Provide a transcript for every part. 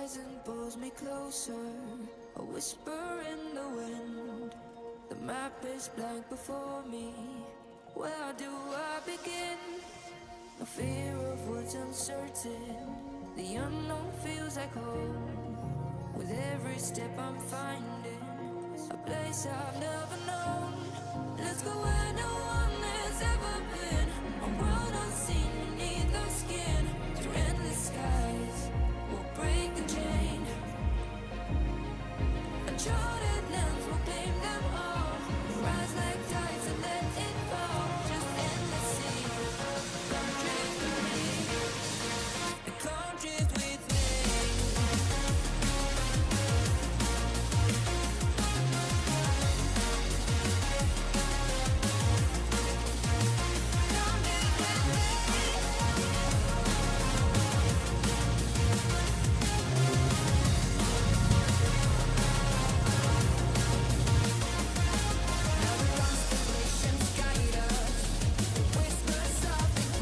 horizon pulls me closer, a whisper in the wind. The map is blank before me. Where do I begin? No fear of what's uncertain. The unknown feels like home. With every step I'm finding a place I've never known. Let's go where no one has ever been. A world unseen beneath our skin. Through endless skies, we'll break the chain. Uncharted lands will claim them all. Rise like tides and let it fall. Just endless sea. Come drift with me. Come drift with me.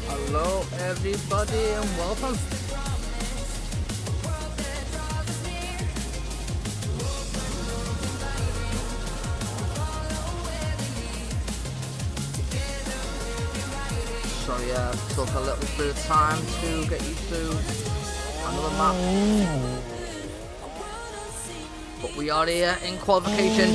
Hello everybody and welcome. So yeah, took a little bit of time to get used to another map. But we are here in qualification.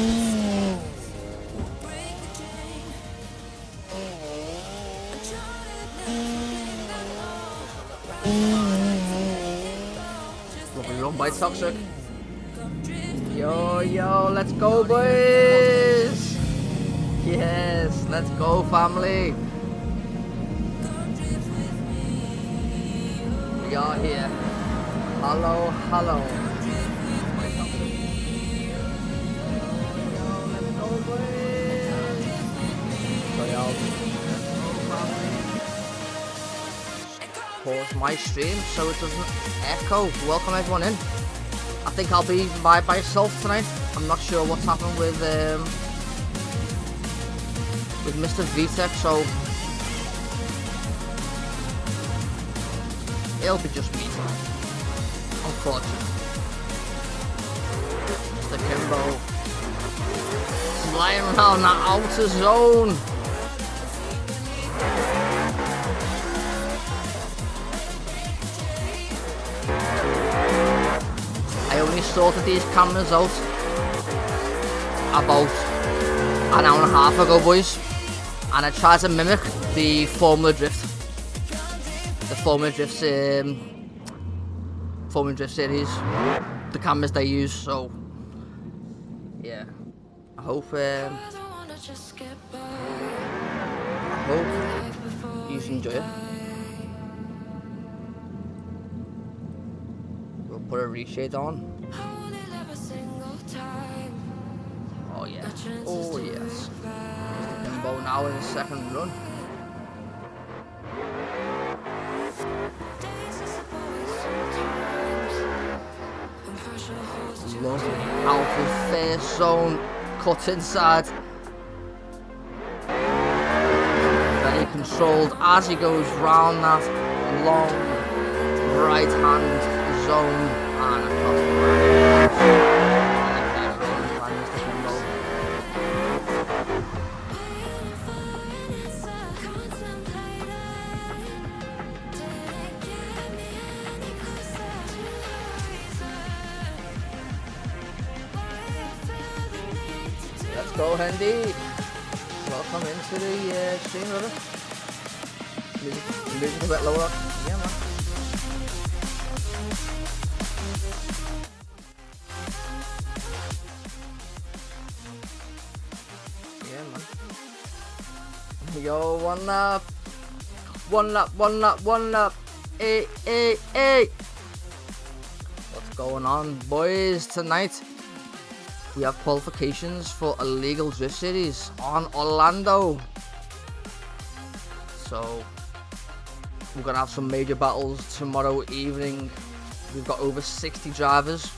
Lovely run by Toxic. Yo, let's go boys! Yes, let's go family! We are here. Hello. Let's go boys! So y'all, pause my stream so it doesn't echo. Welcome everyone in. I think I'll be by myself tonight. I'm not sure what's happened with Mr. VTech, so it'll be just me tonight. Unfortunately. Mr. Kimbo flying around that outer zone. I only sorted these cameras out about an hour and a half ago, boys, and I tried to mimic the Formula Drift series, the cameras they use. So yeah, I hope you enjoy it. We'll put a reshade on. Oh yeah. Oh yes. Mr. Kimbo now in his second run. Lovely. Out of first zone. Cut inside. Very controlled as he goes round that long right hand zone and across the back. Let's go, Hendy. Welcome into the stream, brother. Music a bit lower. Yeah, man. Yeah, man. Yo, one lap. Hey. What's going on, boys? Tonight we have qualifications for illegal drift series on Orlando. So we're gonna have some major battles tomorrow evening. We've got over 60 drivers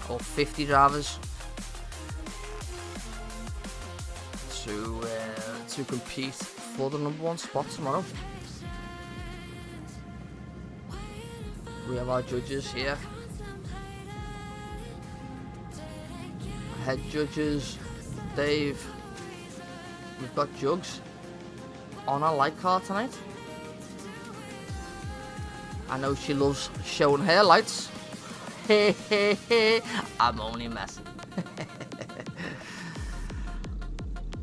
or 50 drivers to compete for the #1 spot tomorrow. We have our judges here. head judges, Dave. We've got Jugs on our light car tonight. I know she loves showing her lights. I'm only messing.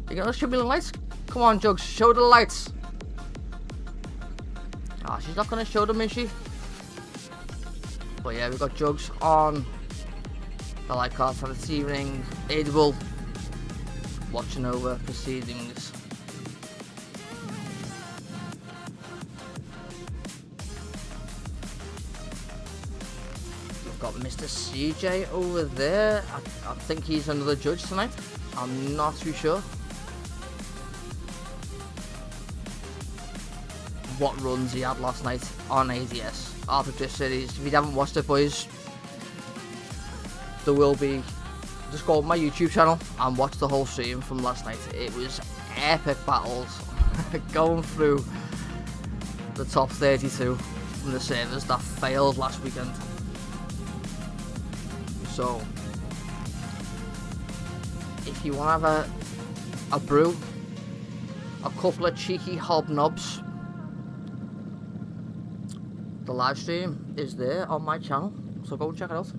You gonna show me the lights? Come on, Jugs, show the lights. Ah, she's not gonna show them, is she? But yeah, we've got Jugs on the light car for this evening. Audible watching over proceedings. We've got Mr. CJ over there. I think he's another judge tonight. I'm not too sure what runs he had last night on IDS Arthur Drift Series. If you haven't watched it, boys, there will be. Just go on my YouTube channel and watch the whole stream from last night. It was epic battles going through the top 32 from the servers that failed last weekend. So if you want to have a brew, a couple of cheeky hobnobs, the live stream is there on my channel, so go and check it out.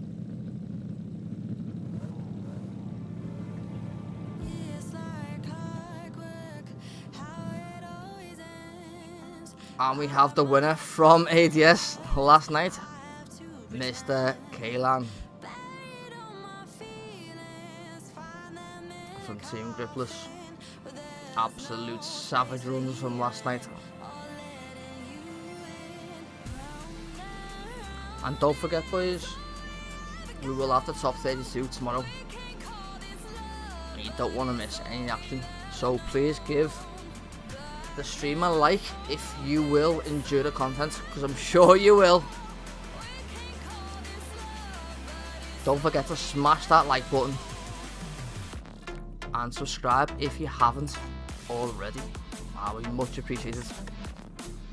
And we have the winner from ADS last night, Mr. Kaylan from Team Gripless. Absolute savage runs from last night. And don't forget, boys, we will have the top 32 tomorrow. And you don't want to miss any action. So please give the stream a like if you will enjoy the content, because I'm sure you will. Don't forget to smash that like button and subscribe if you haven't already. We much appreciate it.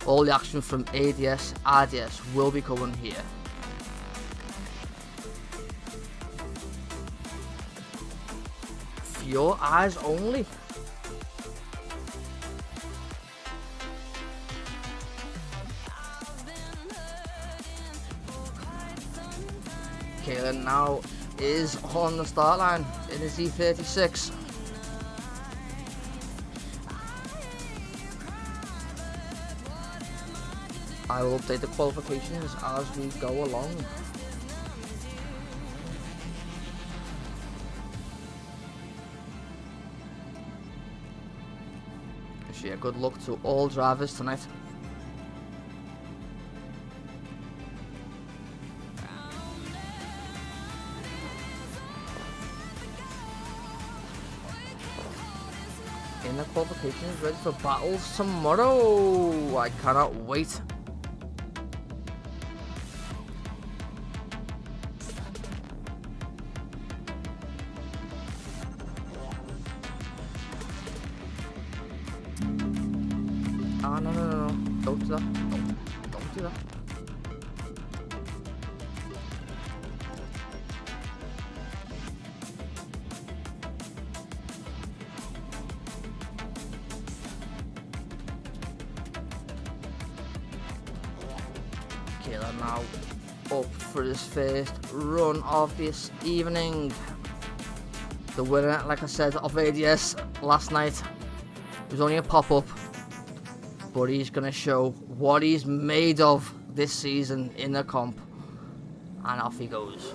All the action from ADS, IDS will be coming here. For your eyes only. Kaylan now is on the start line in his E36. I will update the qualifications as we go along. So yeah, good luck to all drivers tonight. In the qualifications, ready for battles tomorrow. I cannot wait. Ah, no. Don't do that. Don't do that. Kaylan now up for his first run of this evening. The winner, like I said, of ADS last night. It was only a pop-up, but he's going to show what he's made of this season in the comp. And off he goes.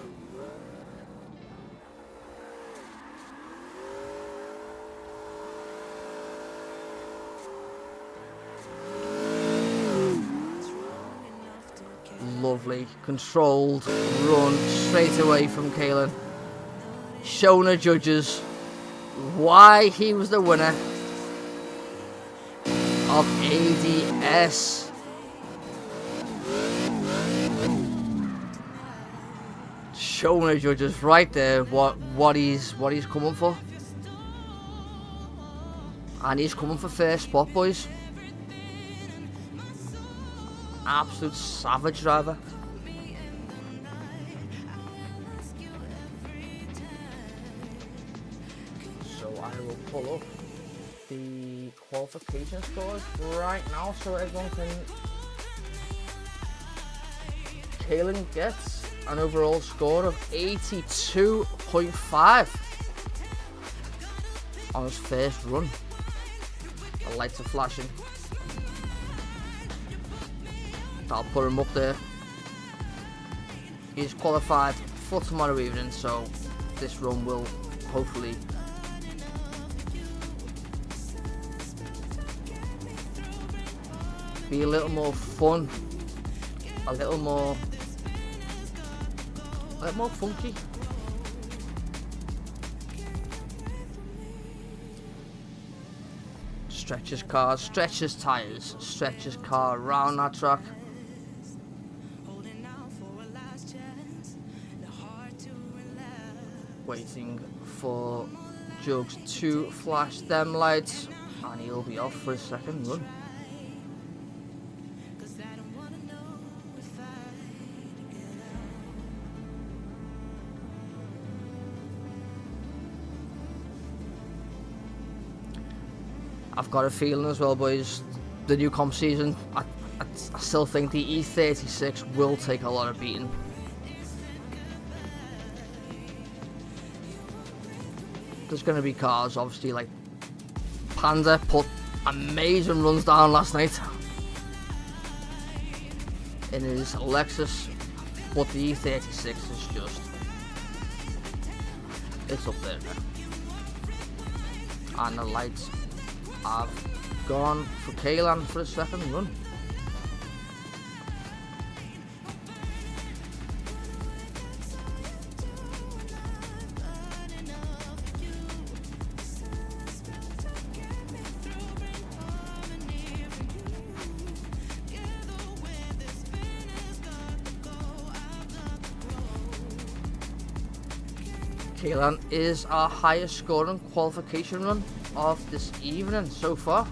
Lovely, controlled run straight away from Kaylan. Showing the judges why he was the winner of ADS. Showing the judges right there what he's coming for. And he's coming for first spot, boys. Absolute savage driver. pull up the qualification scores right now so everyone can. Kalen gets an overall score of 82.5 on his first run. The lights are flashing. I'll put him up there. He's qualified for tomorrow evening, so this run will hopefully be a little more fun, a little more funky. Stretches cars, stretches tires, stretches car around that track. Waiting for Jugs to flash them lights and he'll be off for his second run. I've got a feeling as well, boys, the new comp season, I still think the E36 will take a lot of beating. There's going to be cars, obviously, like Panda put amazing runs down last night in his Lexus, but the E36 is just, it's up there now. And the lights have gone for Kaylan for his second run. Kaylan is our highest scoring qualification run of this evening so far.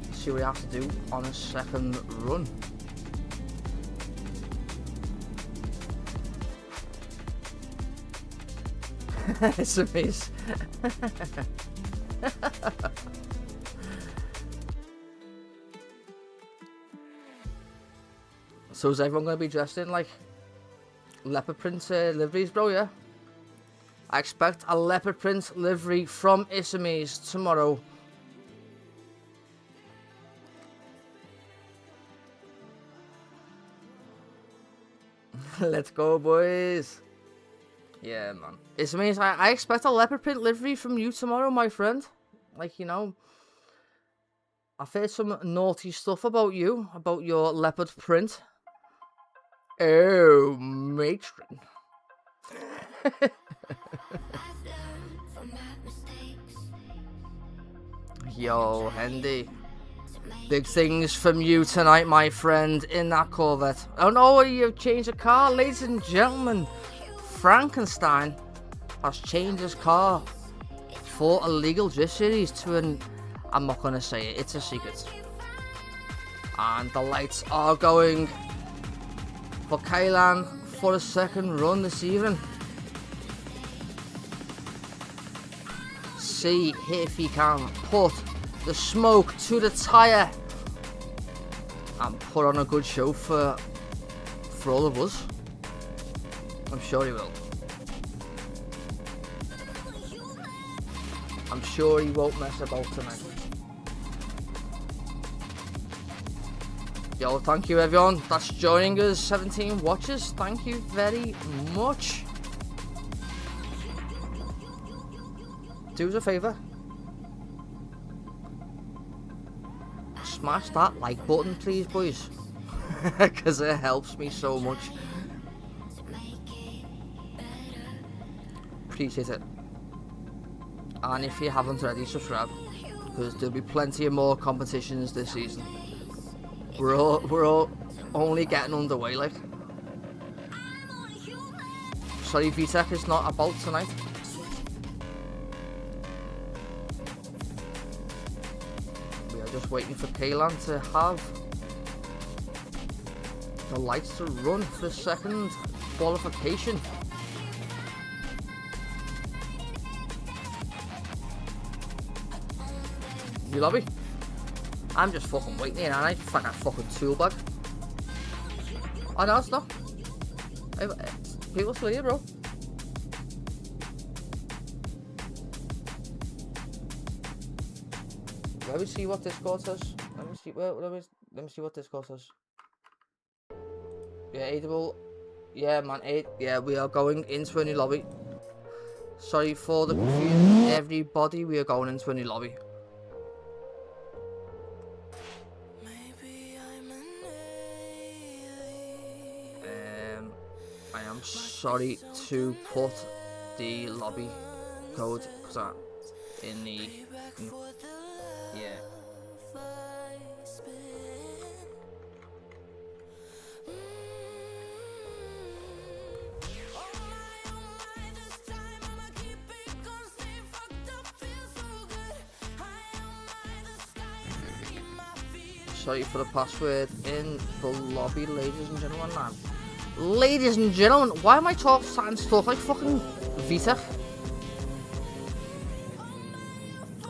Let's see what we have to do on his second run. It's amazing. So is everyone going to be dressed in like leopard print liveries, bro? Yeah, I expect a leopard print livery from Isamis tomorrow. Let's go, boys. Yeah, man. Isamis, I expect a leopard print livery from you tomorrow, my friend. Like, you know, I've heard some naughty stuff about you, about your leopard print. Oh, matron. Yo, Hendy. Big things from you tonight, my friend, in that Corvette. Oh no, you've changed the car, ladies and gentlemen. Frankenstein has changed his car for a legal drift series to an, I'm not going to say it, it's a secret. And the lights are going for Kaylan for a second run this evening. See if he can put the smoke to the tyre and put on a good show for all of us. I'm sure he will. I'm sure he won't mess about tonight. Yo, thank you everyone that's joining us. 17 watchers, thank you very much. Do us a favour, smash that like button please, boys, because it helps me so much. Appreciate it. And if you haven't already, subscribe, because there'll be plenty of more competitions this season. We're all only getting underway, like. Sorry, VTech is not about tonight. We are just waiting for Kaylan to have the lights to run for the second qualification. New lobby. I'm just fucking waiting here, and I fucking tool bag. Oh no, it's not. People still here, bro. Let me see what Discord says. Let me see what Discord says. Yeah, Aidable. Yeah, man, yeah, we are going into a new lobby. Sorry for the confusion, everybody. We are going into a new lobby. I am sorry to put the lobby code because in the yeah. Sorry for the password in the lobby, ladies and gentlemen, man. Ladies and gentlemen, why am I starting to talk like fucking Vita?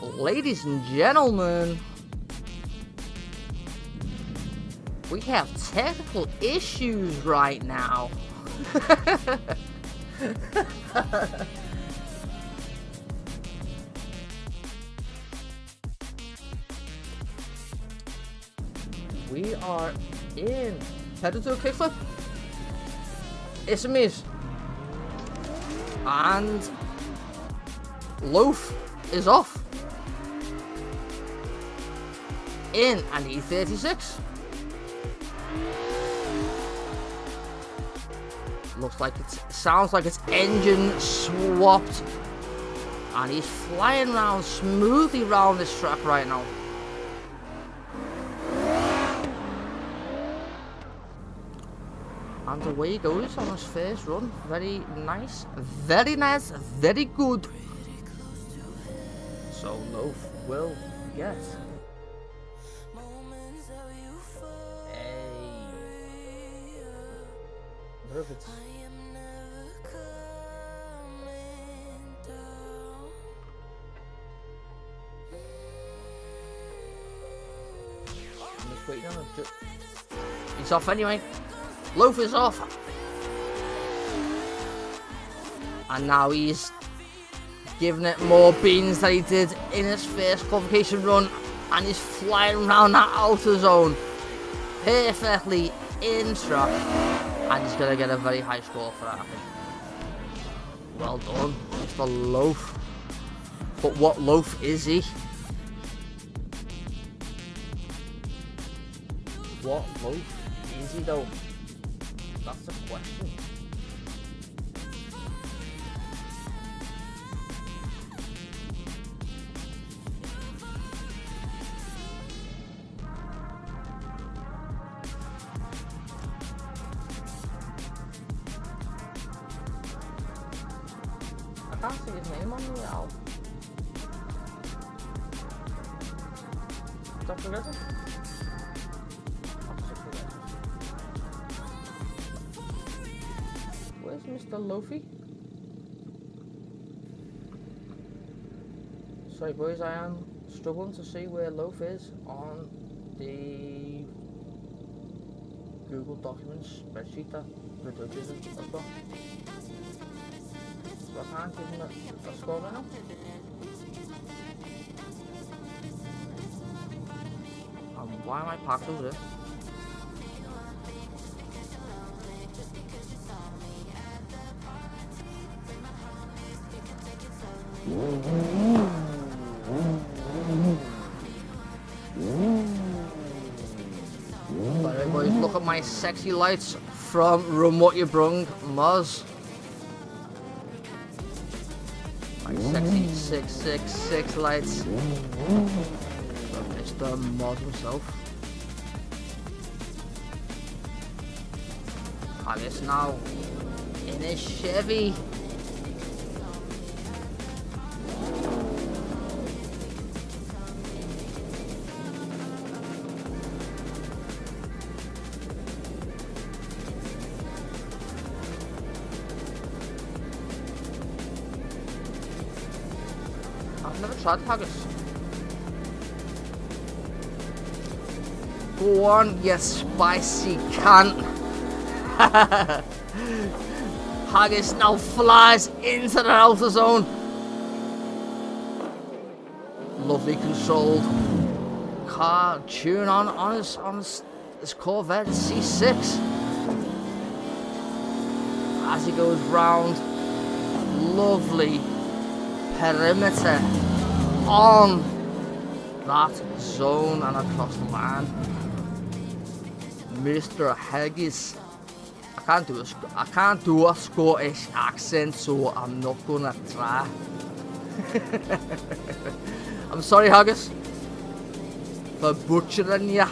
Ladies and gentlemen, we have technical issues right now. We are in. Headed to a kickflip. It's a miss. And Loaf is off. In an E36. Looks like sounds like it's engine swapped. And he's flying around smoothly around this track right now. And away he goes on his first run. Very nice, very nice, very good. So Loaf will get perfect. I'm just waiting on it. He's off anyway. Loaf is off. And now he's giving it more beans than he did in his first qualification run. And he's flying around that outer zone perfectly in track. And he's going to get a very high score for that, I think. Well done, Mr. Loaf. But what Loaf is he? What Loaf is he though? That's the question. I can't see his name on the album. Dr. Reddit? Where's Mr. Loafy? Sorry boys, I am struggling to see where Loaf is on the Google Documents spreadsheet that produces it as well. So I can't give him a score right now. Why am I parked over there? By the way, boys, look at my sexy lights from Run What You Brung, Moz. My sexy 666 lights. From Mr. Moz himself. Alice now in his Chevy. I've never tried haggis. Go on, you spicy cunt. Haggis now flies into the outer zone. Lovely controlled car tune on his Corvette C6 as he goes round. Lovely perimeter on that zone and across the line. Mr. Haggis. I can't do a Scottish accent, so I'm not gonna try. I'm sorry, Haggis, for butchering ya.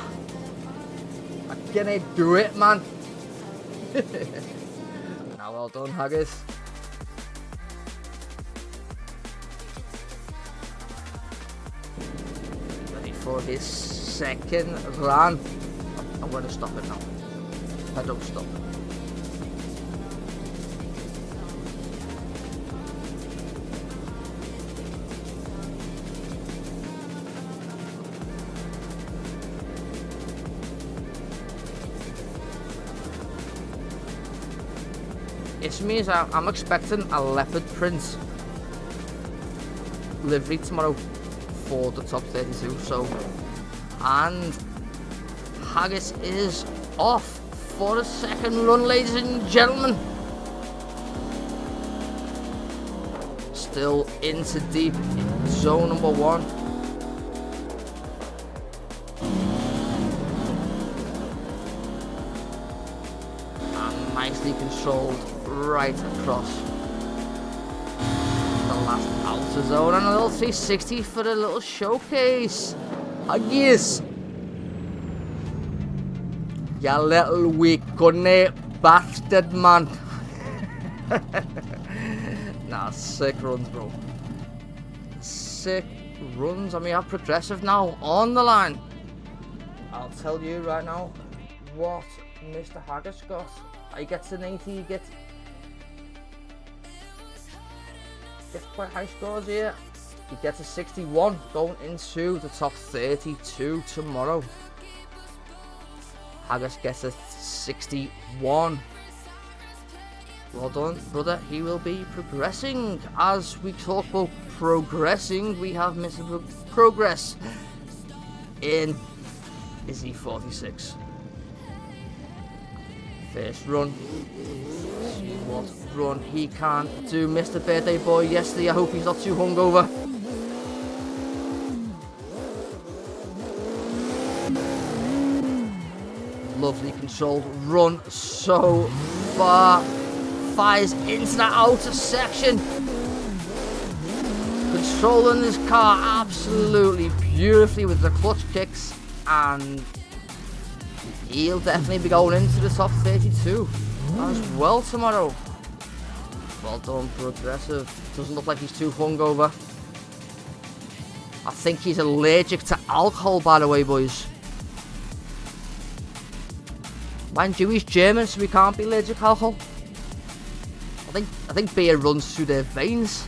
I can't do it, man. Now, well done, Haggis. Ready for his second run. I'm going to stop it now. I don't stop. It means I'm expecting a leopard print livery tomorrow for the top 32. So, and Haggis is off for a second run, ladies and gentlemen. Still into deep zone number 1. And nicely controlled right across the last outer zone, and a little 360 for the little showcase. Haggis, you little weak gunny bastard, man. Nah, sick runs, bro. Sick runs, and we have Progressive now on the line. I'll tell you right now what Mr. Haggis got. He gets an 80, he gets quite high scores here. He gets a 61 going into the top 32 tomorrow. Haggis gets a 61. Well done, brother. He will be progressing. As we talk about progressing, we have Mr. Progress in his E46. First run. See what run he can do. Mr. Birthday Boy yesterday. I hope he's not too hungover. Lovely controlled run so far. Fires into that outer section. Controlling his car absolutely beautifully with the clutch kicks, and he'll definitely be going into the top 32 as well tomorrow. Well done, Progressive. Doesn't look like he's too hungover. I think he's allergic to alcohol, by the way, boys. Mind you, he's German, so he can't be allergic to alcohol. I think beer runs through their veins.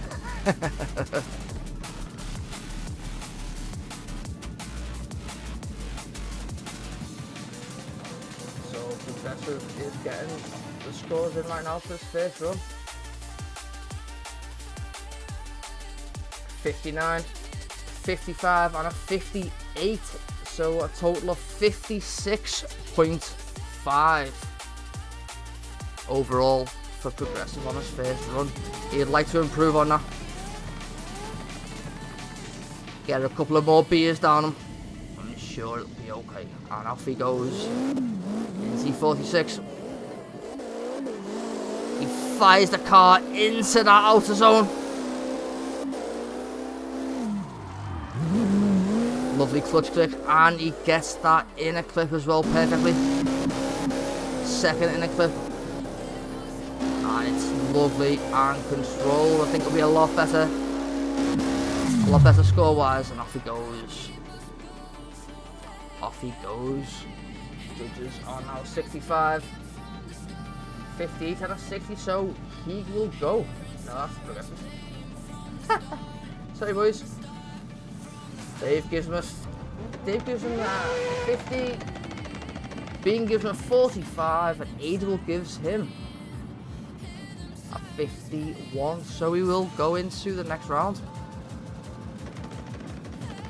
So Progressive is getting the scores in right now for his first run. 59, 55 and a 58, so a total of 56.5 overall for Progressive on his first run. He'd like to improve on that. Get a couple of more beers down him. I'm sure it'll be okay. And off he goes. Into 46. He fires the car into that outer zone. Lovely clutch click, and he gets that inner clip as well perfectly. Second inner clip. And it's lovely and controlled. I think it'll be a lot better score wise, and off he goes. Off he goes. Judges are now 65, 58 and a 60, so he will go. No, that's Progressive. Sorry, boys. Dave gives him 50, Bean gives him a 45, and Adel gives him a 51. So we will go into the next round.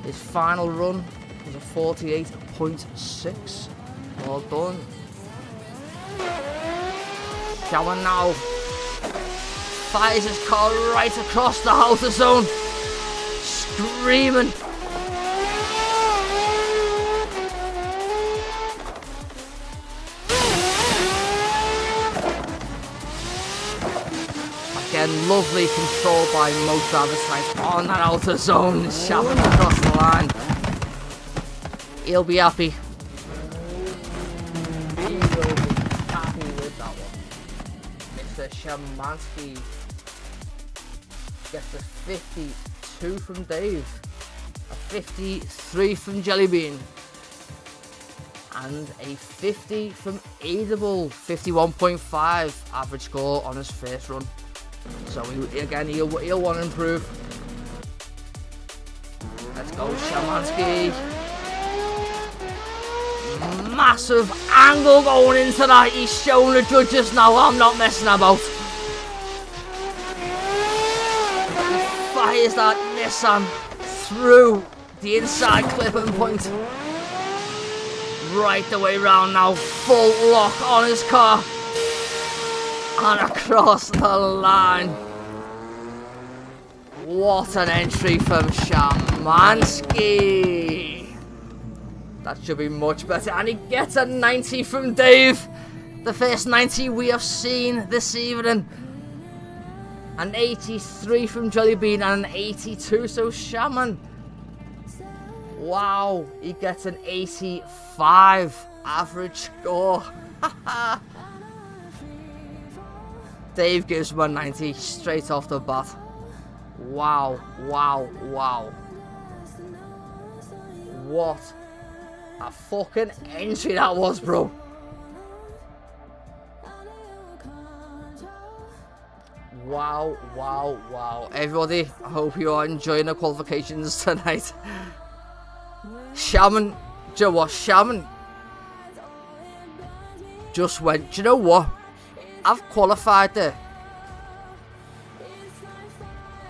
His final run was a 48.6. Well done. Shaman now fires his car right across the outer zone, screaming. Again, lovely control by most drivers tonight on that outer zone. Shaman across the line. He'll be happy. He will be happy with that one. Mr. Shamansky gets a 52 from Dave, a 53 from Jellybean, and a 50 from Adable. 51.5 average score on his first run. So he'll want to improve. Let's go, Shamansky. Massive angle going into that. He's showing the judges now, I'm not messing about. He fires that Nissan through the inside clipping point. Right the way round now. Full lock on his car. And across the line. What an entry from Shamansky. That should be much better. And he gets a 90 from Dave. The first 90 we have seen this evening. An 83 from Jellybean and an 82. So Shaman, wow, he gets an 85 average score. Dave gives him a 90 straight off the bat. Wow, wow, wow. What a fucking entry that was, bro. Wow, wow, wow. Everybody, I hope you are enjoying the qualifications tonight. Shaman, do you know what? Shaman just went, do you know what? I've qualified there.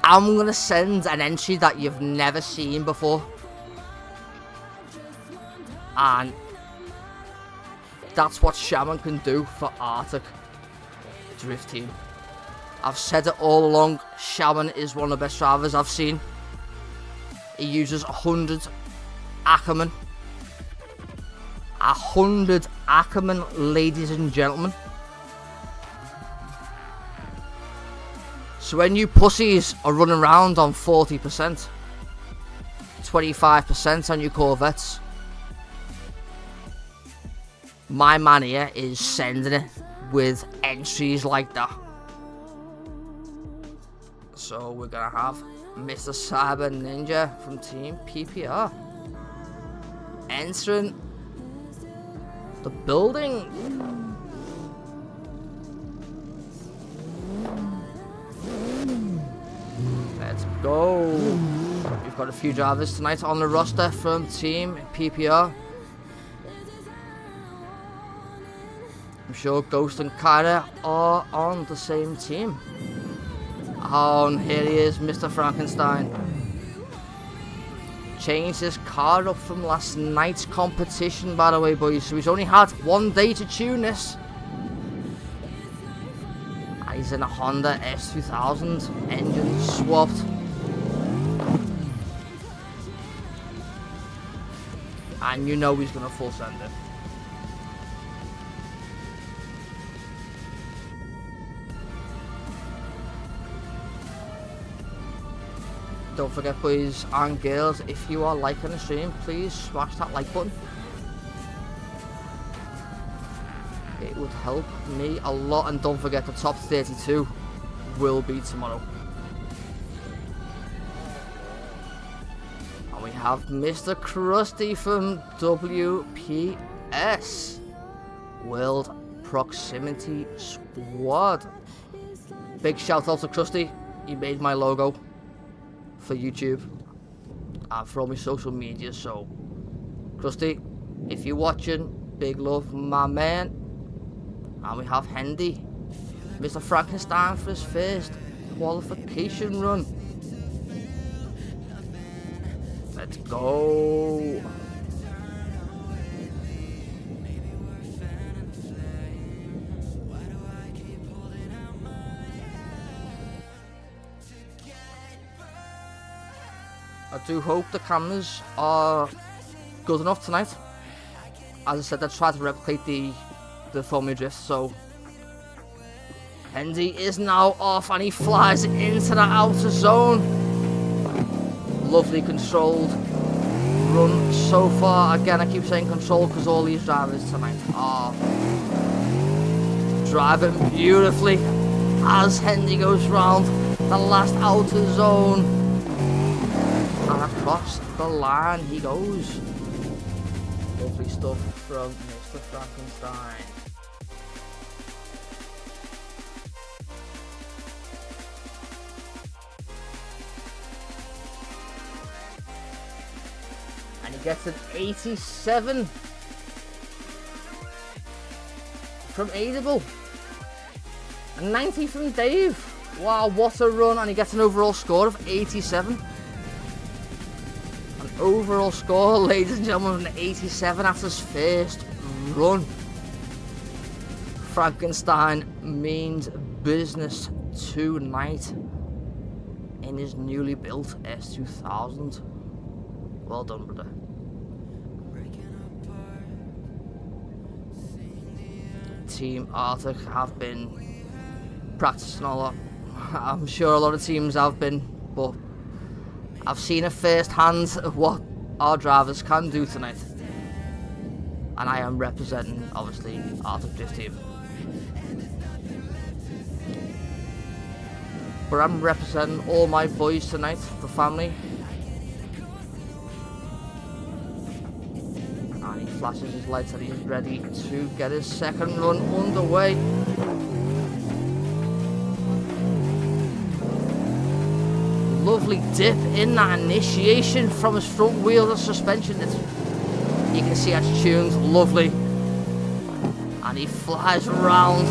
I'm going to send an entry that you've never seen before. And that's what Shaman can do for Arctic Drift Team. I've said it all along, Shaman is one of the best drivers I've seen. He uses 100 Ackerman. 100 Ackerman, ladies and gentlemen. So when you pussies are running around on 40%, 25% on your Corvettes, my man here is sending it with entries like that. So we're going to have Mr. Cyber Ninja from Team PPR entering the building. Let's go. We've got a few drivers tonight on the roster from Team PPR. I'm sure Ghost and Kyra are on the same team. Oh, and here he is, Mr. Frankenstein. Changed his car up from last night's competition, by the way, boys. So he's only had one day to tune this. He's in a Honda S2000, engine swapped. And you know he's going to full send it. Don't forget, boys and girls, if you are liking the stream, please smash that like button. It would help me a lot, and don't forget the top 32 will be tomorrow. And we have Mr. Krusty from WPS, World Proximity Squad. Big shout out to Krusty, he made my logo for YouTube and for all my social media. So Krusty, if you're watching, Big love, my man. And we have Hendy, Mr. Frankenstein, for his first qualification run. Let's go. I do hope the cameras are good enough tonight. As I said, I tried to replicate the Formula Drift, so Hendy is now off and he flies into the outer zone. Lovely controlled run so far. Again, I keep saying control because all these drivers tonight are driving beautifully as Hendy goes round the last outer zone. And across the line he goes. Lovely stuff from Mr. Frankenstein. And he gets an 87 from Adable. A 90 from Dave. Wow, what a run. And he gets an overall score of 87. Overall score, ladies and gentlemen, an 87 at his first run. Frankenstein means business tonight in his newly built S2000. Well done, brother. Team Arctic have been practicing a lot. I'm sure a lot of teams have been, but I've seen it firsthand of what our drivers can do tonight. And I am representing, obviously, Arctic Drift Team. But I'm representing all my boys tonight, the family. And he flashes his lights and he's ready to get his second run underway. Lovely dip in that initiation from his front wheel, the suspension. You can see it's tuned lovely. And he flies around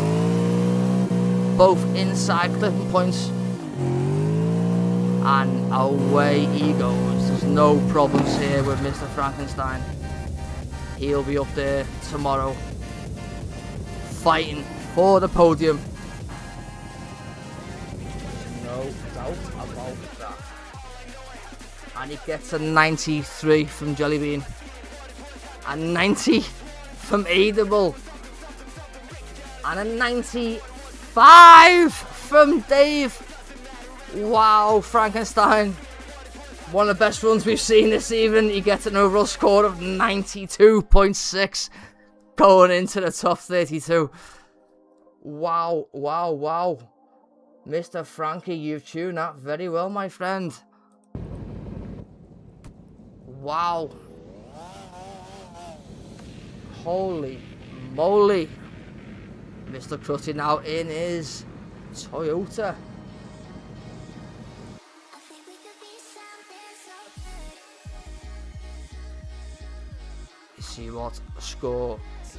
both inside clipping points. And away he goes. There's no problems here with Mr. Frankenstein. He'll be up there tomorrow fighting for the podium. No doubt about that. And he gets a 93 from Jellybean. A 90 from Adable. And a 95 from Dave. Wow, Frankenstein. One of the best runs we've seen this evening. He gets an overall score of 92.6 going into the top 32. Wow, wow, wow. Mr. Frankie, you've tuned that very well, my friend. Wow. Holy moly. Mr. Crutty now in his Toyota. See what score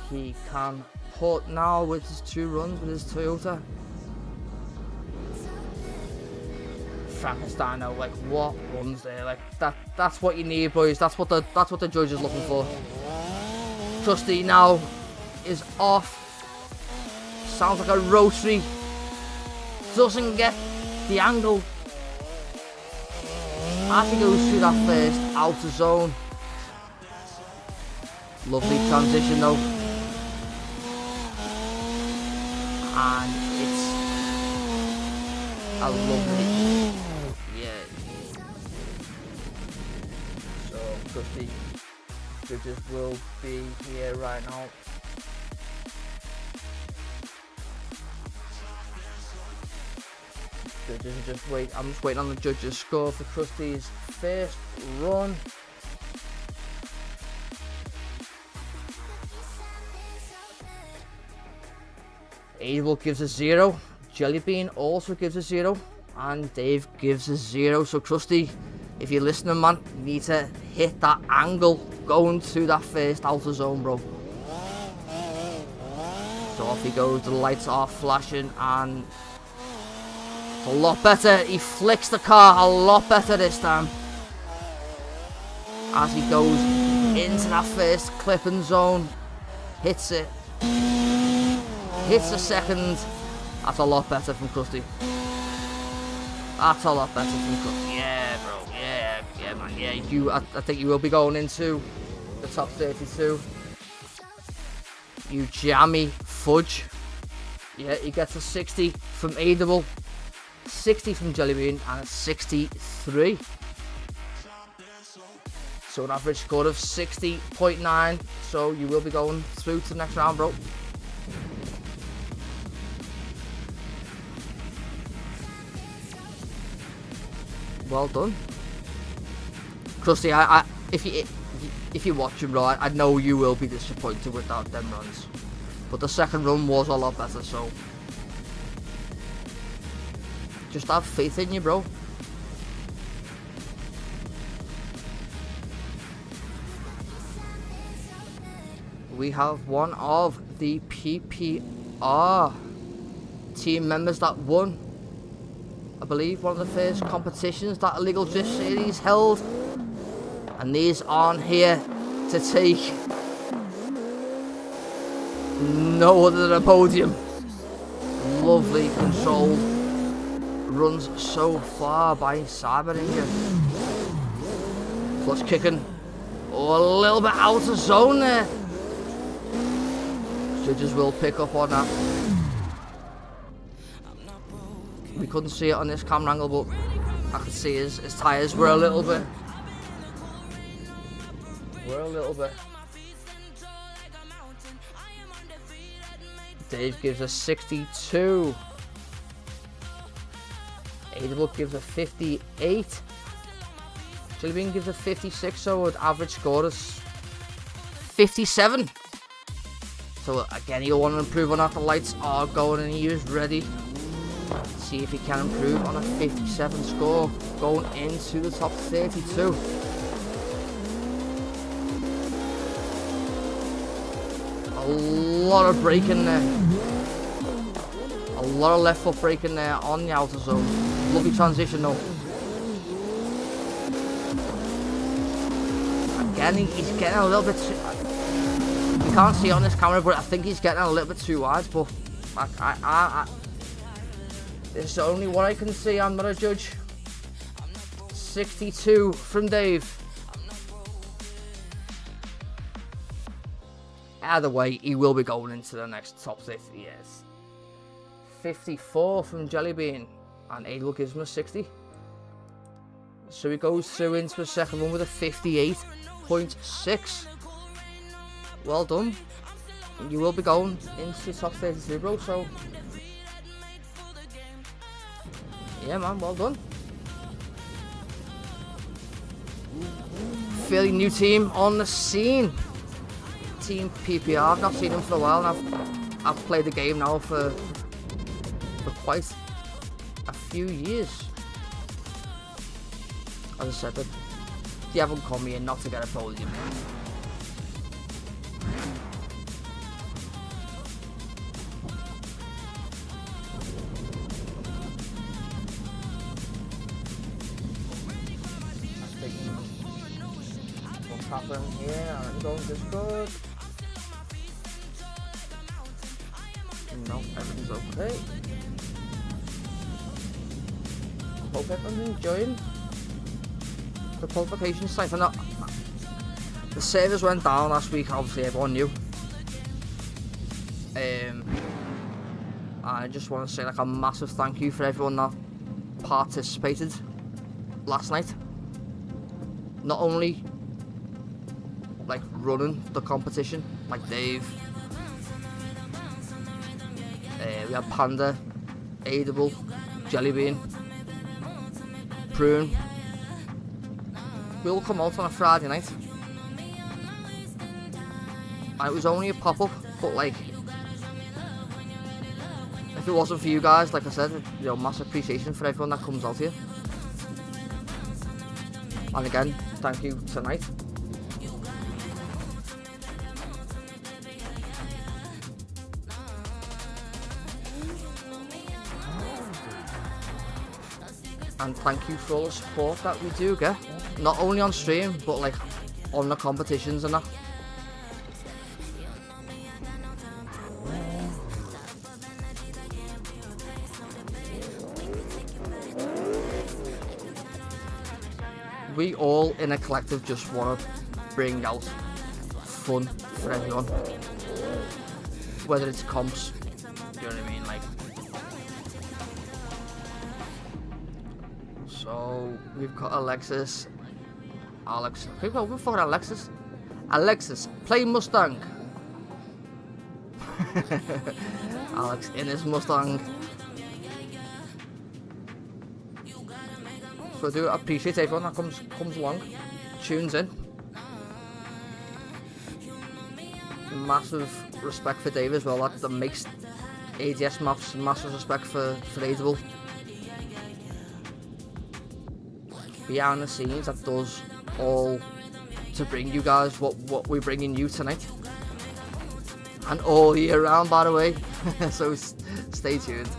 he can put now with his 2 runs with his Toyota. Frankenstein now, like, what runs there? Like, that's what you need, boys. That's what the judge is looking for. Trusty now is off. Sounds like a rotary. Doesn't get the angle as he goes through that first outer zone. Lovely transition though. And it's a lovely, yeah. So Trusty judges will be here right now. Judges are just wait. I'm just waiting on the judges' score for Krusty's first run. Adable gives a 0. Jellybean also gives a 0. And Dave gives a 0. So Krusty, if you're listening, man, you need to hit that angle going through that first outer zone, bro. So off he goes, the lights are flashing, and it's a lot better. He flicks the car a lot better this time. As he goes into that first clipping zone, hits it, hits the second. That's a lot better from Krusty. That's a lot better from Krusty. Yeah, bro. Yeah, man. Yeah, I think you will be going into the top 32. You jammy fudge. Yeah, he gets a 60 from Edible, 60 from Jellybean, and a 63. So an average score of 60.9. So you will be going through to the next round, bro. Well done, Krusty. If you watch him, bro, I know you will be disappointed with them runs, but the second run was a lot better. So just have faith in you, bro. We have one of the PPR team members that won, I believe, one of the first competitions that Illegal Drift Series held. And these aren't here to take no other than a podium. Lovely controlled runs so far by Cyberinger. Clutch kicking. Oh, a little bit out of zone there. Judges will pick up on that. We couldn't see it on this camera angle, but I could see his tyres were a little bit. Dave gives a 62. Edible gives a 58. Jellybean gives a 56, so an average score is 57. So again, he'll want to improve on that. The lights are going and he is ready. See if he can improve on a 57 score going into the top 32. A lot of braking there. A lot of left foot braking there on the outer zone. Lovely transition though. Again, he's getting a little bit too... You can't see it on this camera, but I think he's getting a little bit too wide. But this is only what I can see. I'm not a judge. 62 from Dave. Either way, he will be going into the next top 50 years. 54 from Jellybean, and Adel gives him a 60. So he goes through into a second one with a 58.6. Well done. You will be going into the top 32, bro. So yeah, man, well done. Fairly new team on the scene. Team PPR. I've not seen them for a while, and I've played the game now for quite a few years. As I said, they haven't come here not to get a podium. What's happening here? I'm going just good. No, everything's okay. Hope everyone's enjoying the qualification site. I know the servers went down last week, obviously everyone knew. I just want to say like a massive thank you for everyone that participated last night. Not only like running the competition, like Dave, we had Panda, Edible, Jellybean, Prune. We'll come out on a Friday night, and it was only a pop-up, but like, if it wasn't for you guys, like I said, you know, massive appreciation for everyone that comes out here. And again, thank you tonight. and thank you for all the support that we do get, not only on stream but like on the competitions and that. We all in a collective just want to bring out fun for everyone, whether it's comps, you know what I mean, like. So we've got Alexis, Alex, we've got Alexis, play Mustang. Alex in his Mustang. So I do appreciate everyone that comes along, tunes in. Massive respect for Dave as well, that makes ADS maps. Massive respect for Adable. Behind the scenes, that does all to bring you guys what we're bringing you tonight. And all year round, by the way. So stay tuned.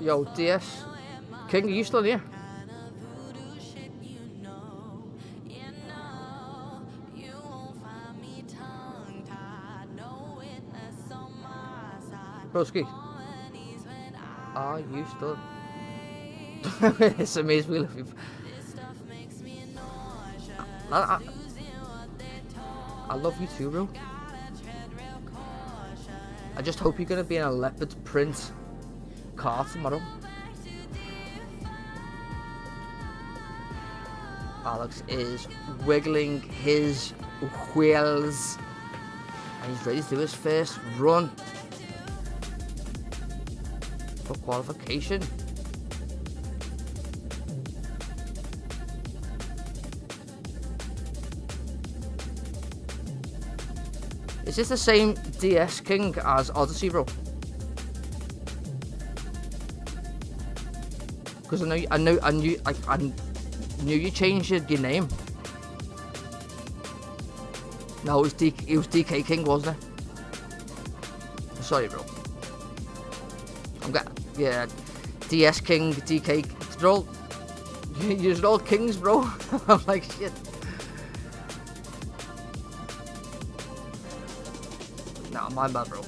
Yo, DS King, are you still here? Broski, are you still? It's amazing. We love you. I love you too, bro. I just hope you're gonna be in a leopard print car tomorrow. Alex is wiggling his wheels and he's ready to do his first run for qualification. Is this the same DS King as Odyssey, bro? Because I knew you changed your name. No, it was DK King, wasn't it? Sorry, bro. Yeah, DS King, DK. You're all kings, bro. I'm like, shit. Nah, my bad, bro.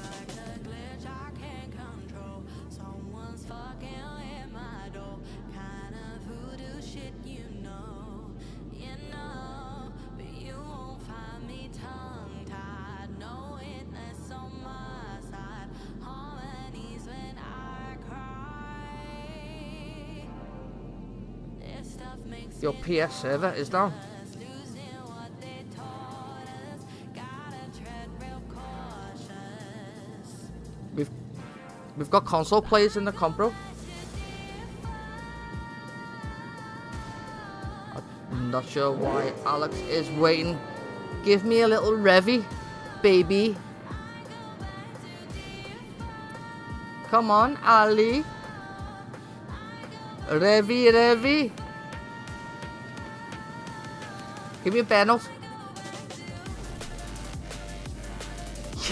Your PS server is down. We've got console players in the comp, bro. I'm not sure why Alex is waiting. Give me a little revy, baby. Come on, Ali. Revy. Give me a banner.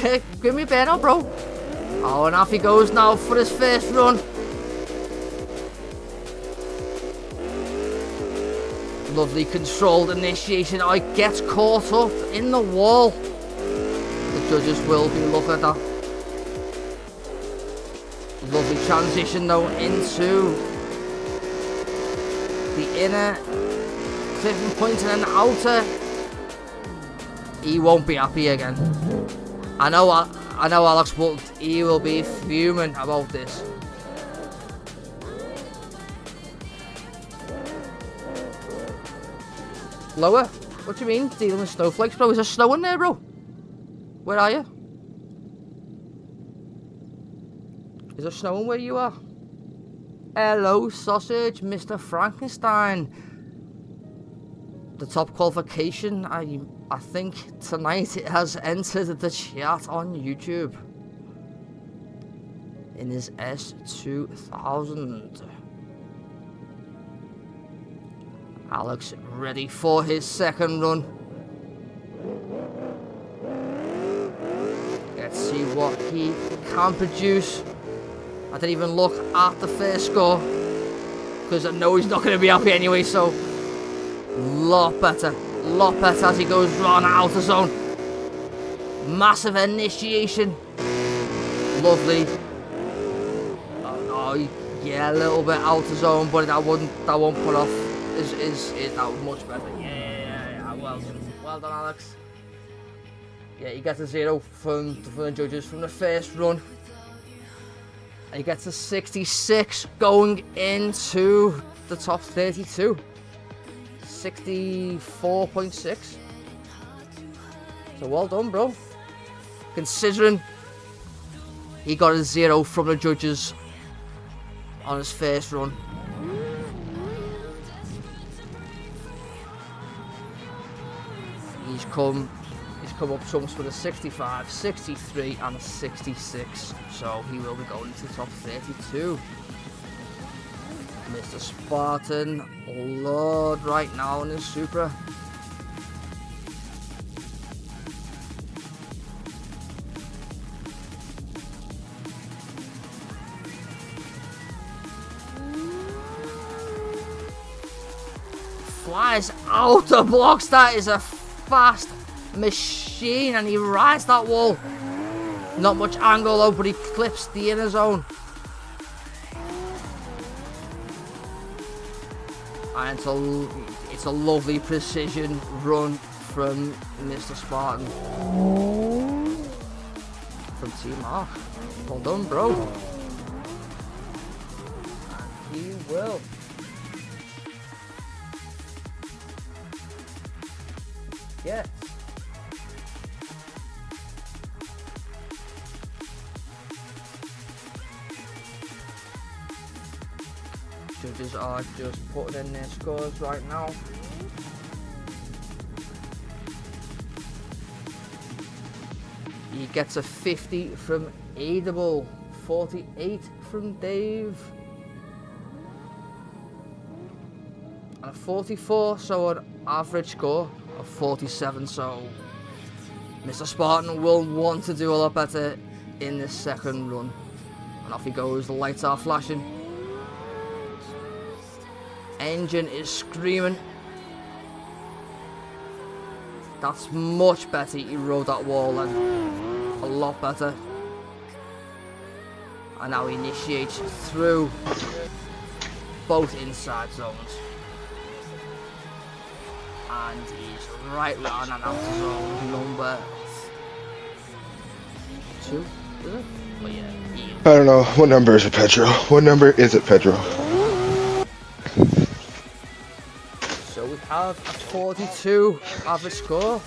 Yeah, give me a banner, bro. Oh, and off he goes now for his first run. Lovely controlled initiation. Oh, he gets caught up in the wall. The judges will be looking at that. Lovely transition though into the inner clipping point and an outer. He won't be happy again. I know Alex will. He will be fuming about this. Lower? What do you mean, dealing with snowflakes, bro? Is there snow in there, bro? Where are you? Is there snow in where you are? Hello, sausage, Mr. Frankenstein. The top qualification, I think tonight it has entered the chat on YouTube. In his S2000. Alex ready for his second run. Let's see what he can produce. I didn't even look at the first score because I know he's not going to be happy anyway, so lot better as he goes round out of zone. Massive initiation. Lovely. Oh, yeah, a little bit out of zone, but that won't put off. That was much better. Yeah. Well done, Alex. Yeah, he gets a 0 from the judges from the first run. And he gets a 66 going into the top 32. 64.6. So well done, bro. Considering he got a 0 from the judges on his first run. He's come up trumps with a 65, 63 and a 66, so he will be going into the top 32. Mr. Spartan, Lord, right now in his Supra. Flies out the blocks. That is a fast machine, and he rides that wall. Not much angle though, but he clips the inner zone. And it's a lovely precision run from Mr. Spartan. From Team Mark. Well done, bro. And he will. Yeah. Judges are just putting in their scores right now. He gets a 50 from Adable, 48 from Dave, and a 44, so an average score of 47, so Mr. Spartan will want to do a lot better in this second run. And off he goes, the lights are flashing. Engine is screaming. That's much better. He rode that wall and a lot better. And now he initiates through both inside zones. And he's right round and out of zone number 2, is it? Oh yeah. I don't know. What number is it, Pedro? What number is it, Pedro? So we have a 42 average score.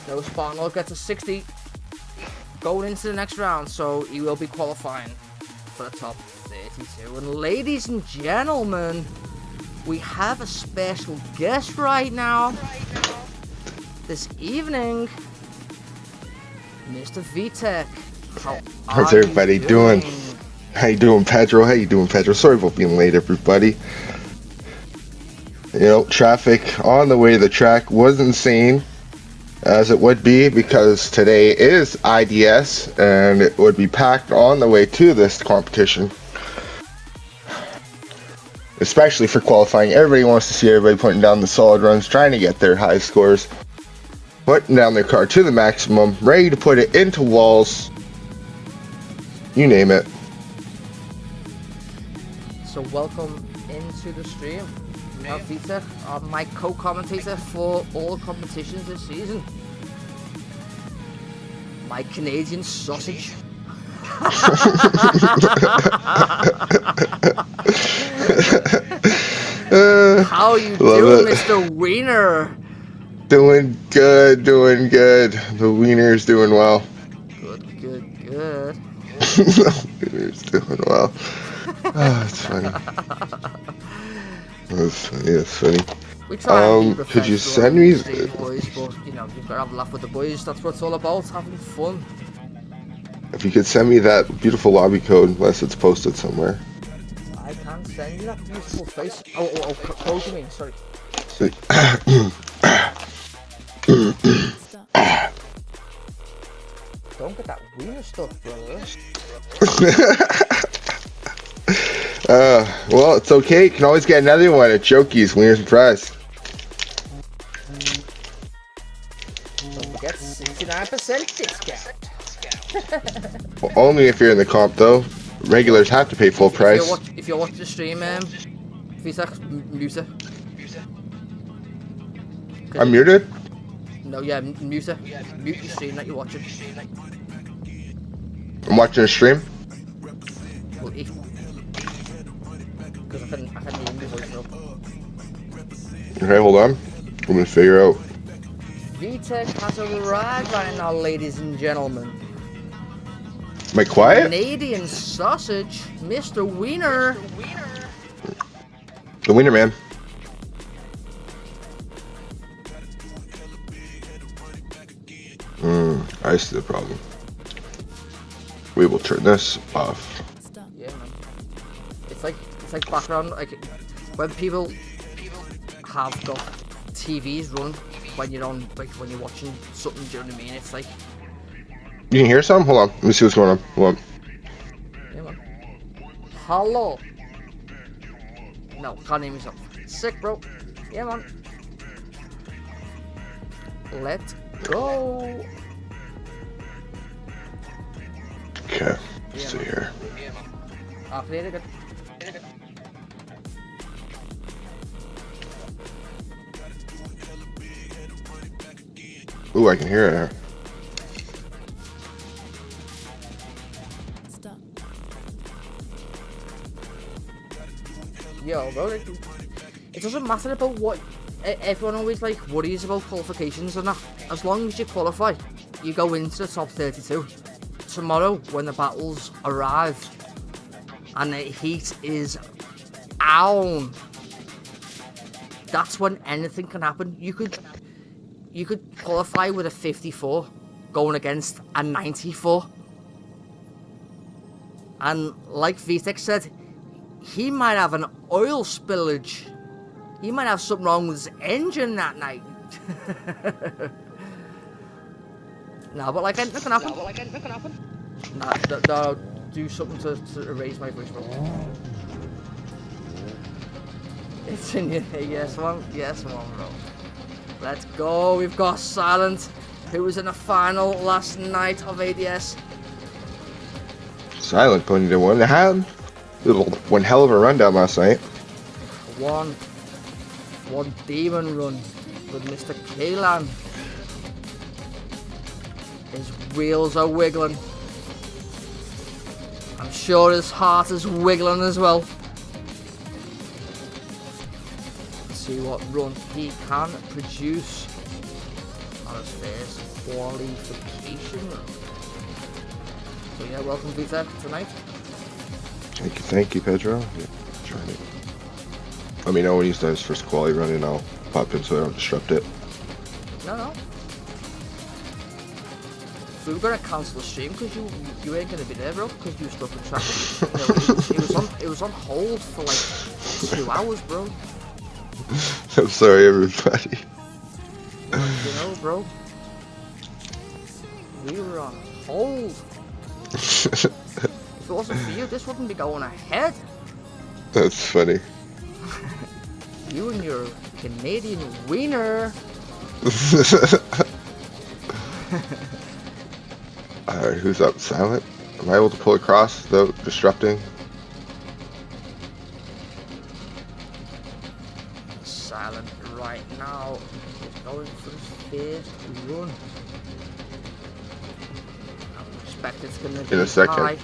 So Spartan will get a 60 going into the next round, so he will be qualifying for the top 32. And ladies and gentlemen, we have a special guest right now. This evening, Mr. VTech. How's everybody doing? How you doing, Pedro? How you doing, Pedro? Sorry about being late, everybody. You know, traffic on the way to the track was insane, as it would be, because today is IDS, and it would be packed on the way to this competition. Especially for qualifying. Everybody wants to see everybody putting down the solid runs, trying to get their high scores, putting down their car to the maximum, ready to put it into walls, you name it. So welcome into the stream. We have Vita, my co-commentator for all competitions this season. My Canadian sausage. How you Love doing, it. Mr. Wiener? Doing good, doing good. The wiener's doing well. Good, good, good. The wiener's doing well. Oh, it's funny. That's funny, that's funny. We try and be Could you professional send on me... these streams, boys, but you know, you've got to have a laugh with the boys. That's what it's all about, having fun. If you could send me that beautiful lobby code, unless it's posted somewhere. I can send you that beautiful face. Oh, code you mean, sorry. Don't get that wiener stuff, brother. Well, it's okay. You can always get another one at Jokey's Wieners and Fries. Don't forget 69% discount. Well, only if you're in the comp, though. Regulars have to pay full price. If you're watching the stream, Visac, mute it. I'm muted? No, yeah, mute it. Mute the stream that you're watching. I'm watching a stream. Well, if... Because I can hear your voice up. Okay, hold on. I'm gonna figure out. VTech has arrived right now, ladies and gentlemen. Am I quiet? Canadian sausage, Mr. Wiener. The Wiener Man. I see the problem. We will turn this off. Yeah, man. It's like background, like when people have got TVs run when you're on, like when you're watching something. Do you know what I mean? It's like. You can hear some? Hold on. Let me see what's going on. Hold on. Yeah, man. Hello. No, can't hear myself. Sick, bro. Yeah, man. Let's go. Okay. Let's see here. Ah, can you hear it good? Ooh, I can hear it now. Yo, bro, like, it doesn't matter about what everyone always like worries about qualifications and that. As long as you qualify, you go into the top 32. Tomorrow, when the battles arrive and the heat is on, that's when anything can happen. You could qualify with a 54 going against a 94, and like VTech said, he might have an oil spillage. He might have something wrong with his engine that night. No, but like anything can happen. Nah, no, do something to raise my voice, bro. It's in your yes one, bro. Let's go. We've got Silent, who was in the final last night of ADS. Silent putting in one hell of a rundown last night. One demon run with Mr. Kalan. His wheels are wiggling. I'm sure his heart is wiggling as well. Let's see what run he can produce on his first qualification run. So yeah, welcome VTech tonight. Thank you, Pedro. Yeah, trying it. Let me know when he's done his first quality run and I'll pop in so I don't disrupt it. No. We were gonna cancel the stream because you ain't gonna be there, bro, because you were stuck in traffic. You know, it was on hold for like 2 hours, bro. I'm sorry, everybody. You know, bro. We were on hold. If it wasn't for you, this wouldn't be going ahead. That's funny. You and your Canadian wiener. Alright, who's up? Silent? Am I able to pull across without disrupting? Silent right now is going for his first run. I expect it's going to be In a second. high.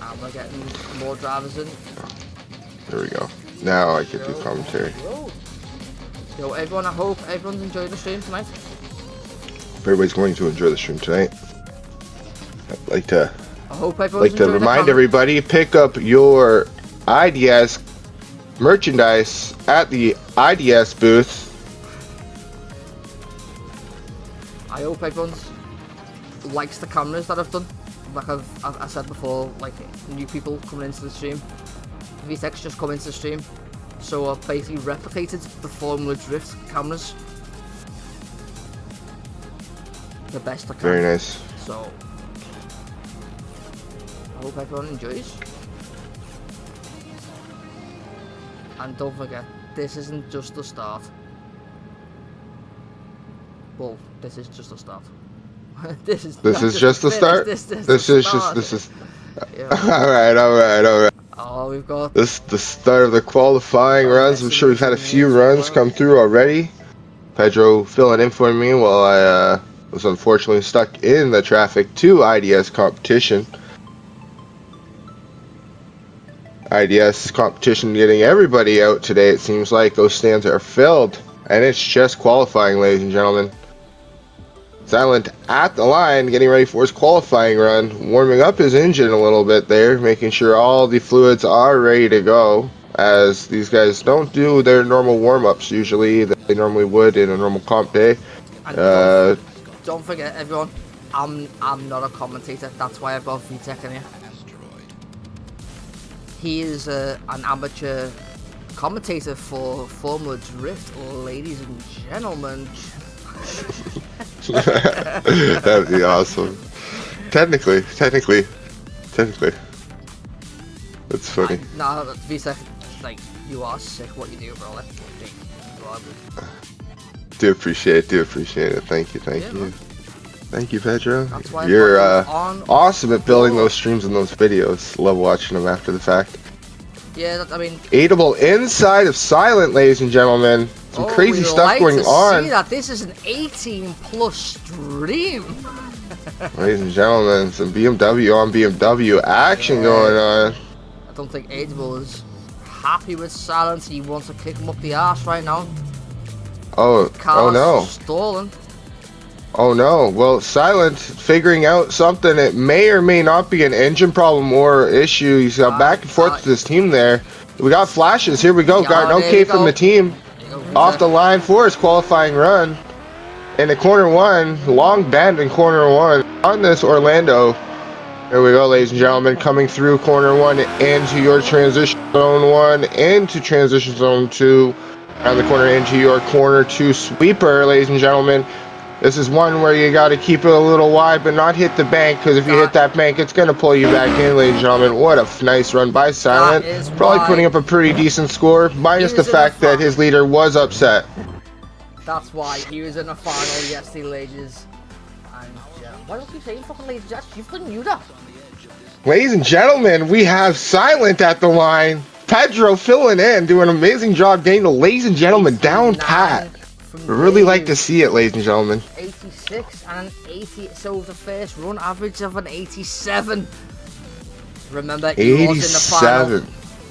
And we're getting more drivers in. There we go. Now I can do commentary. Yo, everyone, I hope everyone's enjoyed the stream tonight. Everybody's going to enjoy the stream tonight. I'd like to remind everybody, pick up your IDS merchandise at the IDS booth. I hope everyone likes the cameras that I've done. Like I said before, like new people coming into the stream. VTech's just come into the stream, so I've basically replicated the Formula Drift cameras the best I can. Very nice. So I hope everyone enjoys. And don't forget, this isn't just the start. Well, this is just the start. This is just the start. This is. Yeah. All right. Oh, we've got This the start of the qualifying runs. I'm sure we've had a few runs come through already. Pedro filling in for me while I was unfortunately stuck in the traffic to IDS competition. IDS competition getting everybody out today. It seems like those stands are filled, and it's just qualifying, ladies and gentlemen. Silent at the line, getting ready for his qualifying run, warming up his engine a little bit there, making sure all the fluids are ready to go, as these guys don't do their normal warm-ups usually that they normally would in a normal comp day. Don't forget, everyone, I'm not a commentator. That's why I've got VTech in here. He is an amateur commentator for Formula Drift, ladies and gentlemen. That'd be awesome. Technically. That's funny. Nah, VTech, like, you are sick what you do, bro. Like, do appreciate it. Thank you. Man. Thank you, Pedro. That's why you're awesome at building those streams and those videos. Love watching them after the fact. Yeah, I mean, Aidable inside of Silent, ladies and gentlemen. Some crazy stuff going on. See that this is an 18+ stream. Ladies and gentlemen, some BMW on BMW action going on. I don't think Aidable is happy with Silent. He wants to kick him up the arse right now. Oh no. Stalling. Oh no. Well, Silent figuring out something. It may or may not be an engine problem or issue. He's got back and forth with his team there. We got flashes. Here we go. Got an okay from the team. Off the line for his qualifying run. In the corner one, long bend in corner one on this Orlando. There we go, ladies and gentlemen, coming through corner one into your transition zone one, into transition zone two, around the corner into your corner two sweeper, ladies and gentlemen. This is one where you got to keep it a little wide, but not hit the bank, because if you hit that bank, it's going to pull you back in, ladies and gentlemen. What a nice run by Silent. Probably putting up a pretty decent score, minus the fact that his leader was upset. That's why he was in the final yesterday, ladies. And why don't you say fucking ladies? You've been new that. Ladies and gentlemen, we have Silent at the line. Pedro filling in, doing an amazing job getting the ladies and gentlemen down pat. We really like to see it, ladies and gentlemen. 86 and an 80, so the first run average of an 87. Remember, he was in the final.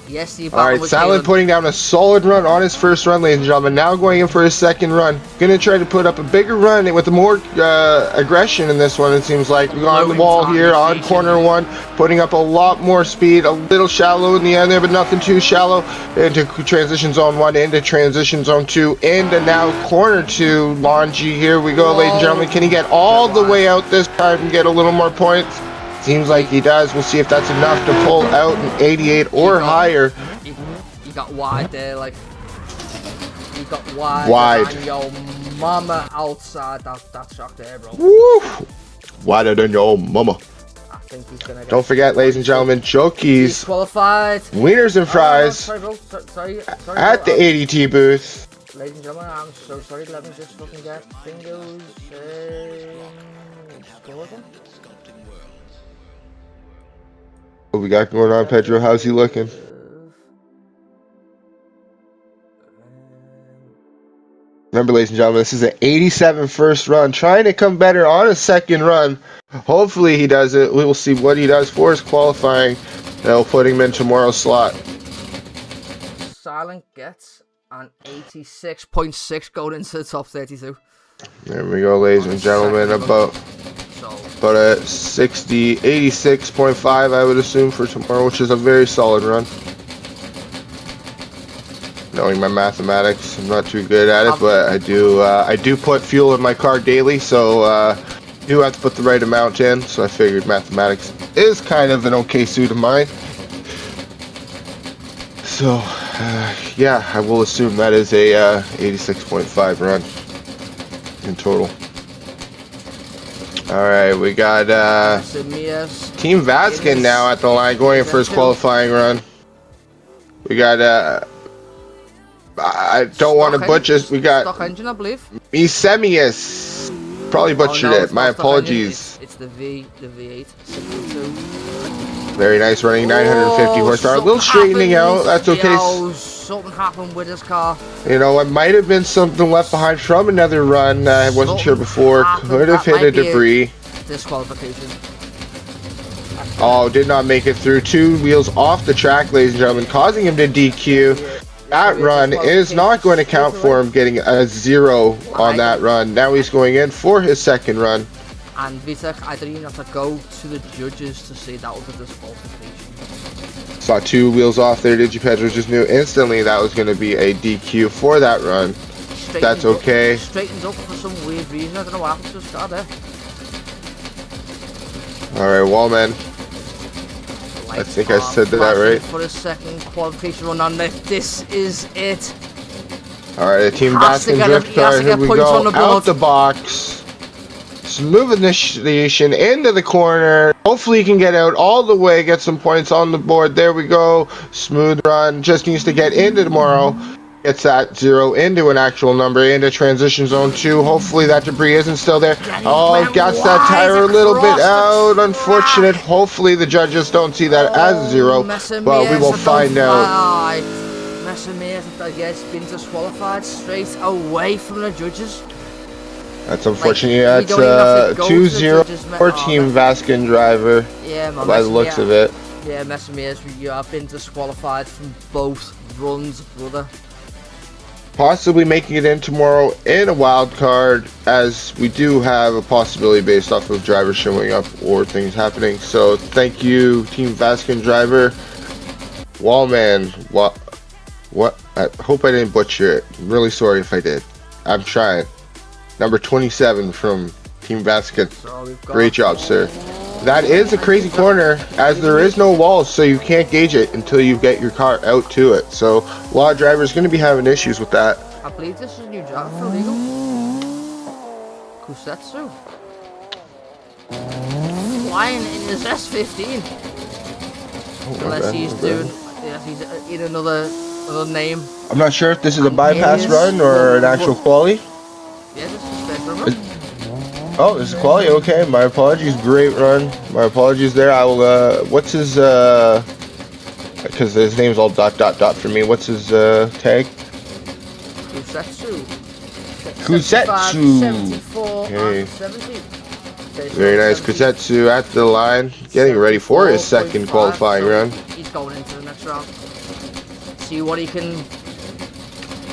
Yes, the Alright, Silent putting down a solid run on his first run, ladies and gentlemen. Now going in for his second run. Gonna try to put up a bigger run with more aggression in this one, it seems like. We got on the wall here on corner one, putting up a lot more speed. A little shallow in the end there, but nothing too shallow. Into transition zone one, into transition zone two, into now corner two. Longy, here we go, ladies and gentlemen. Can he get all the way out this time and get a little more points? Seems like he does. We'll see if that's enough to pull out an 88 or higher. He got wide there, like. He got wide. And your mama outside that shot there, bro. Woo! Wider than your mama. I think he's gonna get. Don't forget, ladies and gentlemen, Jokies. Qualified. Wieners and fries. Sorry, bro. Sorry, at the ADT booth. Ladies and gentlemen, I'm so sorry. Let me just fucking get fingers. Go again. What we got going on, Pedro? How's he looking? Remember, ladies and gentlemen, this is an 87 first run. Trying to come better on a second run. Hopefully he does it. We will see what he does for his qualifying. That'll put him in tomorrow's slot. Silent gets an 86.6 going into the top 32. There we go, ladies and gentlemen. About a 86.5, I would assume, for tomorrow, which is a very solid run. Knowing my mathematics, I'm not too good at it, but I do put fuel in my car daily, so do have to put the right amount in. So I figured mathematics is kind of an okay suit of mine. So yeah, I will assume that is a 86.5 run in total. Alright, we got Team Vaskin now at the line going for his qualifying run. We got I don't want to butcher. We got stock engine, I believe. Misemius. Probably butchered it. My apologies. It's the V8 602. Very nice running, 950 horsepower. A little straightening out. That's okay. Something happened with his car. You know, it might have been something left behind from another run. I wasn't sure before. Could have hit a debris. Disqualification. Oh, did not make it through. 2 wheels off the track, ladies and gentlemen, causing him to DQ. That run is not going to count for him getting a 0 on that run. Now he's going in for his second run. And Vitek, I didn't even have to go to the judges to say that was a disqualification. Saw 2 wheels off there, did you, Pedro? Just knew instantly that was going to be a DQ for that run. That's okay. Straightens up for some weird reason. I don't know what happened to his car there. Alright, Wallman. I think I said that right. For his second qualification run on this is it. Alright, Team Vaskin drift car, here we go, out the box. Smooth initiation into the corner. Hopefully he can get out all the way, get some points on the board. There we go. Smooth run, just needs to get into tomorrow. Gets that 0 into an actual number, into transition zone 2. Hopefully that debris isn't still there. Oh, got that tire a little bit out. Unfortunate. Hopefully the judges don't see that as 0, but we will find out. Messamir, I guess, been disqualified straight away from the judges. That's unfortunate. That's 2-0 for Team Vaskin driver. Yeah, by the looks of it. Yeah, Messamir, you have been disqualified from both runs, brother. Possibly making it in tomorrow in a wild card, as we do have a possibility based off of drivers showing up or things happening. So thank you, Team Vaskin driver. Wallman, what? I hope I didn't butcher it. I'm really sorry if I did. I'm trying. Number 27 from Team Vaskin. Great job, sir. That is a crazy corner, as there is no walls, so you can't gauge it until you get your car out to it. So a lot of drivers are going to be having issues with that. I believe this is a new driver for legal. Kusetsu. Flying in his S15. Unless he's doing, he's in another name. I'm not sure if this is a bypass run or an actual quali. Yeah, this is bedroom. Oh, this is quality. Okay, my apologies. Great run. My apologies there. I will. What's his? Because his name's all ... for me. What's his tag? Kusetsu. Kusetsu. 74 okay. 70. Very nice. Kusetsu at the line, getting ready for his second qualifying run. He's going into the next round. See what he can.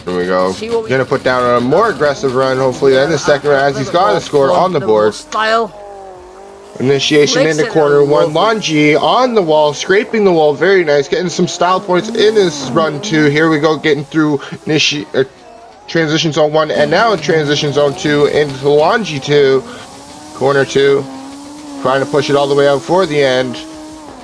There we go. Gonna put down a more aggressive run, hopefully, in the second round, as he's got a score on the board. Initiation into corner 1. Longi on the wall, scraping the wall. Very nice. Getting some style points in his run 2. Here we go, getting through transition zone 1, and now transition zone 2 into Longi 2. Corner 2. Trying to push it all the way out for the end.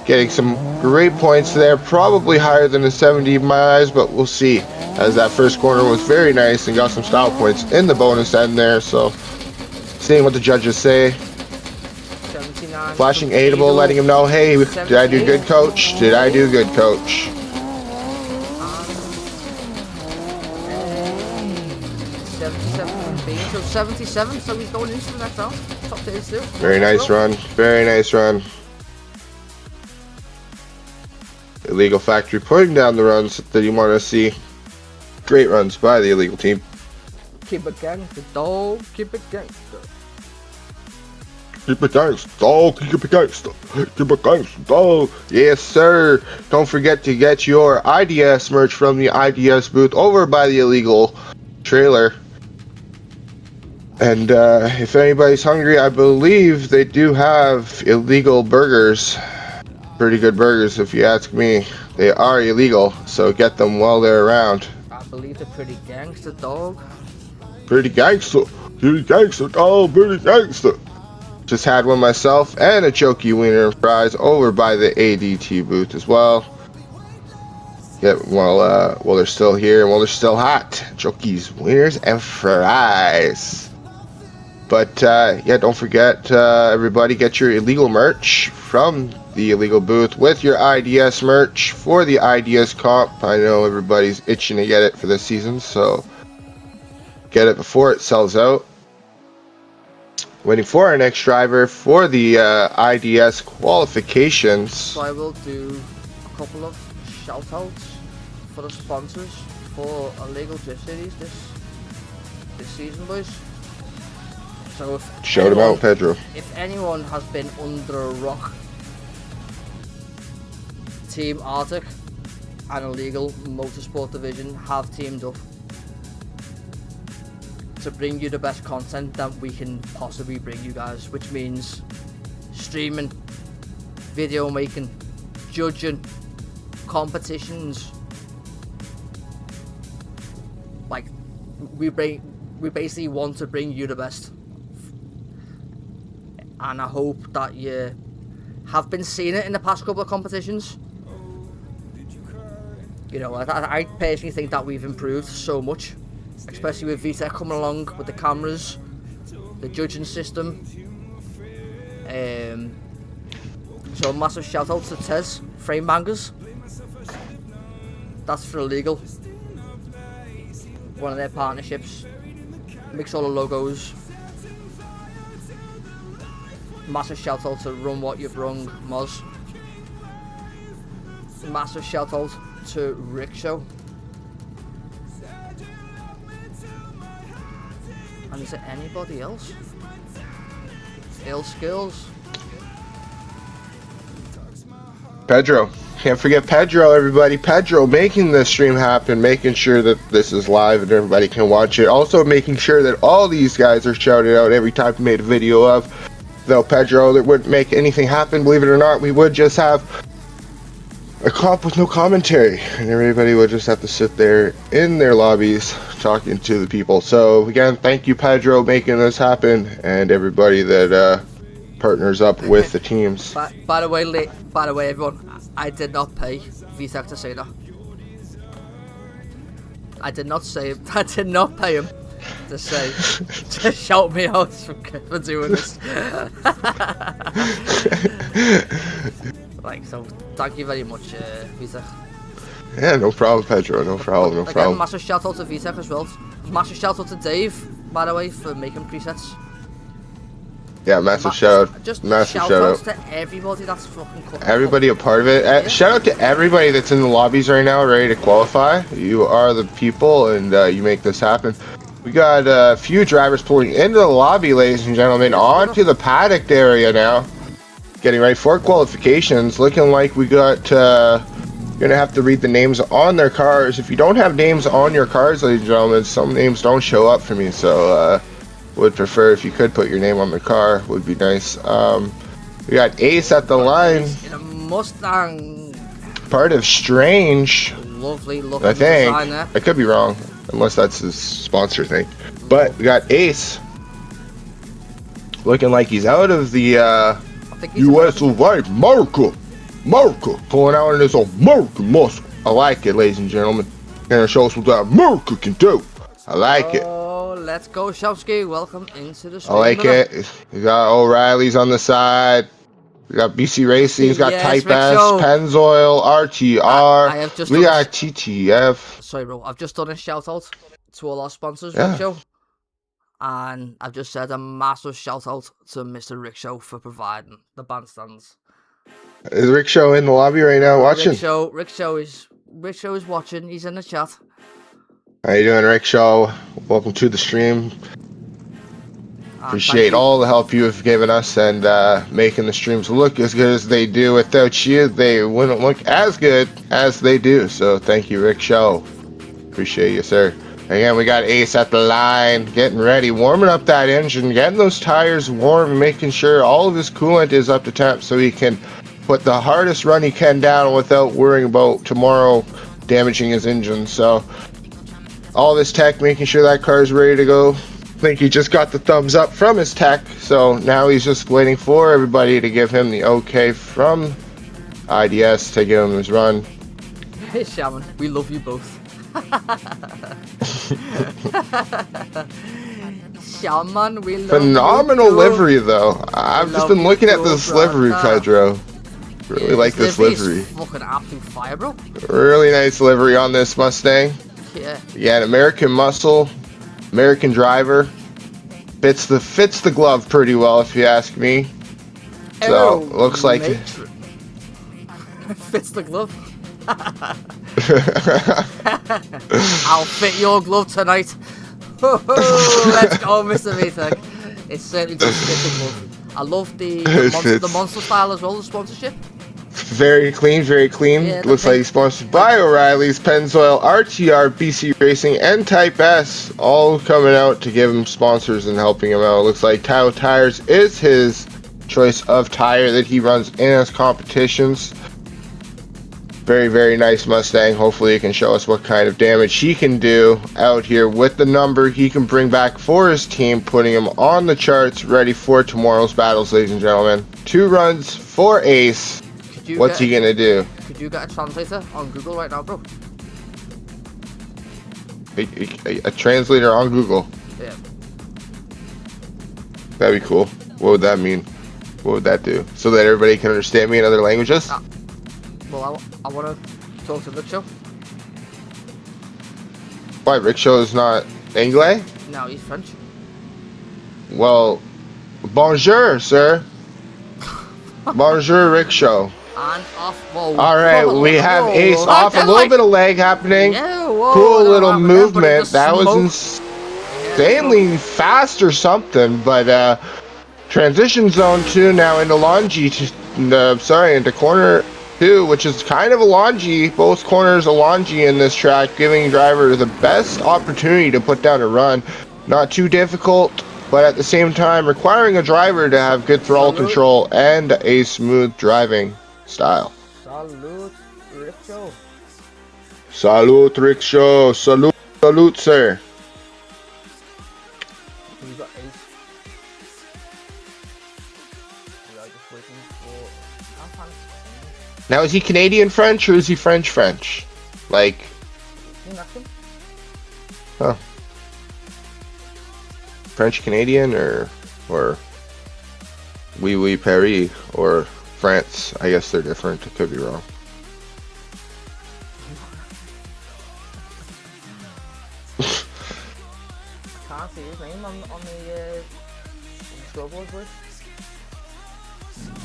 Getting some great points there. Probably higher than the 70 in my eyes, but we'll see. As that first corner was very nice and got some style points in the bonus end there. So, seeing what the judges say. Flashing Aidable, letting him know, hey, did I do good, coach? Did I do good, coach? 77, so he's going into the next round. Top 32. Very nice run. Very nice run. Illegal Factory putting down the runs that you want to see. Great runs by the illegal team. Keep it gangster, dog. Keep it gangster. Keep it gangsta, dog. Keep it gangsta. Keep it gangsta, dog. Yes, sir. Don't forget to get your IDS merch from the IDS booth over by the illegal trailer. And if anybody's hungry, I believe they do have illegal burgers. Pretty good burgers, if you ask me. They are illegal, so get them while they're around. I believe they're pretty gangster, dog. Pretty gangster. Pretty gangster, dog. Pretty gangster. Just had one myself and a Jokey Wiener and fries over by the ADT booth as well. Get while they're still here and while they're still hot. Jokey's Wieners and fries. But yeah, don't forget, everybody, get your illegal merch from the illegal booth with your IDS merch for the IDS comp. I know everybody's itching to get it for this season, so get it before it sells out. Waiting for our next driver for the IDS qualifications. So I will do a couple of shout outs for the sponsors for illegal drift series this season, boys. So if Shout him out, Pedro. If anyone has been under a rock, Team Arctic and Illegal Motorsport Division have teamed up to bring you the best content that we can possibly bring you guys, which means streaming, video making, judging, competitions. Like, we basically want to bring you the best. And I hope that you have been seeing it in the past couple of competitions. You know, I personally think that we've improved so much, especially with VTEC coming along with the cameras, the judging system. So a massive shout out to Tez, Frame Bangers. That's for Illegal. One of their partnerships. Mix all the logos. Massive shout out to Run What You've Rung, Moz. Massive shout out to Rickshaw. And is there anybody else? Ill Skills. Pedro. Can't forget Pedro, everybody. Pedro making this stream happen, making sure that this is live and everybody can watch it. Also making sure that all these guys are shouted out every time we made a video of. Though Pedro, that wouldn't make anything happen, believe it or not. We would just have a comp with no commentary, and everybody would just have to sit there in their lobbies talking to the people. So again, thank you, Pedro, making this happen, and everybody that partners up with the teams. By the way, everyone, I did not pay VTEC to say that. I did not pay him to say, to shout me out for doing this. Like, so thank you very much, VTEC. Yeah, no problem, Pedro. No problem. Again, massive shout out to VTEC as well. Massive shout out to Dave, by the way, for making presets. Yeah, massive shout out. Just massive shout outs to everybody that's fucking cool. Everybody a part of it. Yeah. Shout out to everybody that's in the lobbies right now, ready to qualify. You are the people, and you make this happen. We got a few drivers pulling into the lobby, ladies and gentlemen, onto the paddock area now. Getting ready for qualifications. Looking like we got gonna have to read the names on their cars. If you don't have names on your cars, ladies and gentlemen, some names don't show up for me, so would prefer if you could put your name on the car, would be nice. We got Ace at the line. In a Mustang. Part of Strange. Lovely looking I think. design there. I could be wrong, unless that's his sponsor thing. But we got Ace. Looking like he's out of the US of A. America. Pulling out in his American muscle. I like it, ladies and gentlemen. Gonna show us what that America can do. I like it. Oh, let's go, Showski. Welcome into the stream. I like it. We got O'Reilly's on the side. We got BC Racing. He's got Yes, Type Rickshaw. S, Pennzoil, RTR. I have just we done- got TTF. Sorry, bro. I've just done a shout out to all our sponsors, Yeah. Rickshaw. And I've just said a massive shout out to Mr. Rickshaw for providing the bandstands. Is Rickshaw in the lobby right now watching? Rickshaw is watching. He's in the chat. How you doing, Rickshaw? Welcome to the stream. Appreciate all the help you have given us and making the streams look as good as they do. Without you, they wouldn't look as good as they do. So thank you, Rick Show. Appreciate you, sir. Again, we got Ace at the line, getting ready, warming up that engine, getting those tires warm, making sure all of his coolant is up to temp so he can put the hardest run he can down without worrying about tomorrow damaging his engine. So all this tech, making sure that car is ready to go. I think he just got the thumbs up from his tech, so now he's just waiting for everybody to give him the okay from IDS to give him his run. Hey Shaman, we love you both. Shaman, we love Phenomenal you livery though. I've just been looking at this livery, Pedro. Really like this livery. Fucking absolute fire, bro. Really nice livery on this Mustang. Yeah, an American muscle, American driver. Fits the glove pretty well, if you ask me. So looks like fits the glove. I'll fit your glove tonight. Let's go, Mr. VTech. It certainly does fit the glove. I love the monster style as well, the sponsorship. Very clean, very clean. Yeah, looks like sponsored by O'Reilly's, Pennzoil, RTR, BC Racing, and Type S, all coming out to give him sponsors and helping him out. Looks like Tile Tires is his choice of tire that he runs in his competitions. Very, very nice Mustang. Hopefully he can show us what kind of damage he can do out here with the number he can bring back for his team, putting him on the charts, ready for tomorrow's battles, ladies and gentlemen. 2 runs for Ace. What's he gonna do? Could you get a translator on Google right now, bro? A translator on Google? Yeah. That'd be cool. What would that mean? What would that do? So that everybody can understand me in other languages? Well, I want to talk to Rick Show. Why, Rick Show is not Anglais? No, he's French. Well, bonjour, sir. Bonjour, Rick Show. And off. Whoa. Alright, we have Ace off. A little bit of lag happening. Yeah, whoa, cool little movement. That was insanely fast or something. But transition zone 2 now into longy. Into corner 2, which is kind of a longy. Both corners a longy in this track, giving driver the best opportunity to put down a run. Not too difficult, but at the same time requiring a driver to have good throttle control and a smooth driving style. Salute, Rick Show. Salute, Rick Show. Salute, sir. We got Ace. We are just waiting for... Now, is he Canadian French or is he French? Like... Nothing. Huh. French Canadian or Oui Paris or France. I guess they're different. I could be wrong. Can't see his name on the scoreboard, boys.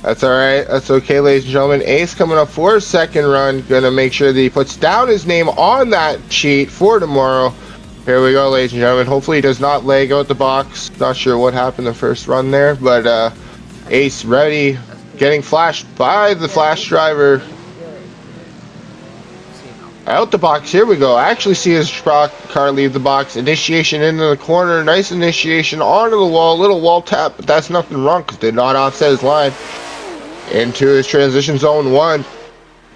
That's alright. That's okay, ladies and gentlemen. Ace coming up for his second run. Gonna make sure that he puts down his name on that sheet for tomorrow. Here we go, ladies and gentlemen. Hopefully he does not leg out the box. Not sure what happened the first run there, but Ace ready, getting flashed by the flash driver. Out the box, here we go. I actually see his car leave the box. Initiation into the corner. Nice initiation onto the wall. Little wall tap, but that's nothing wrong because did not offset his line. Into his transition zone 1.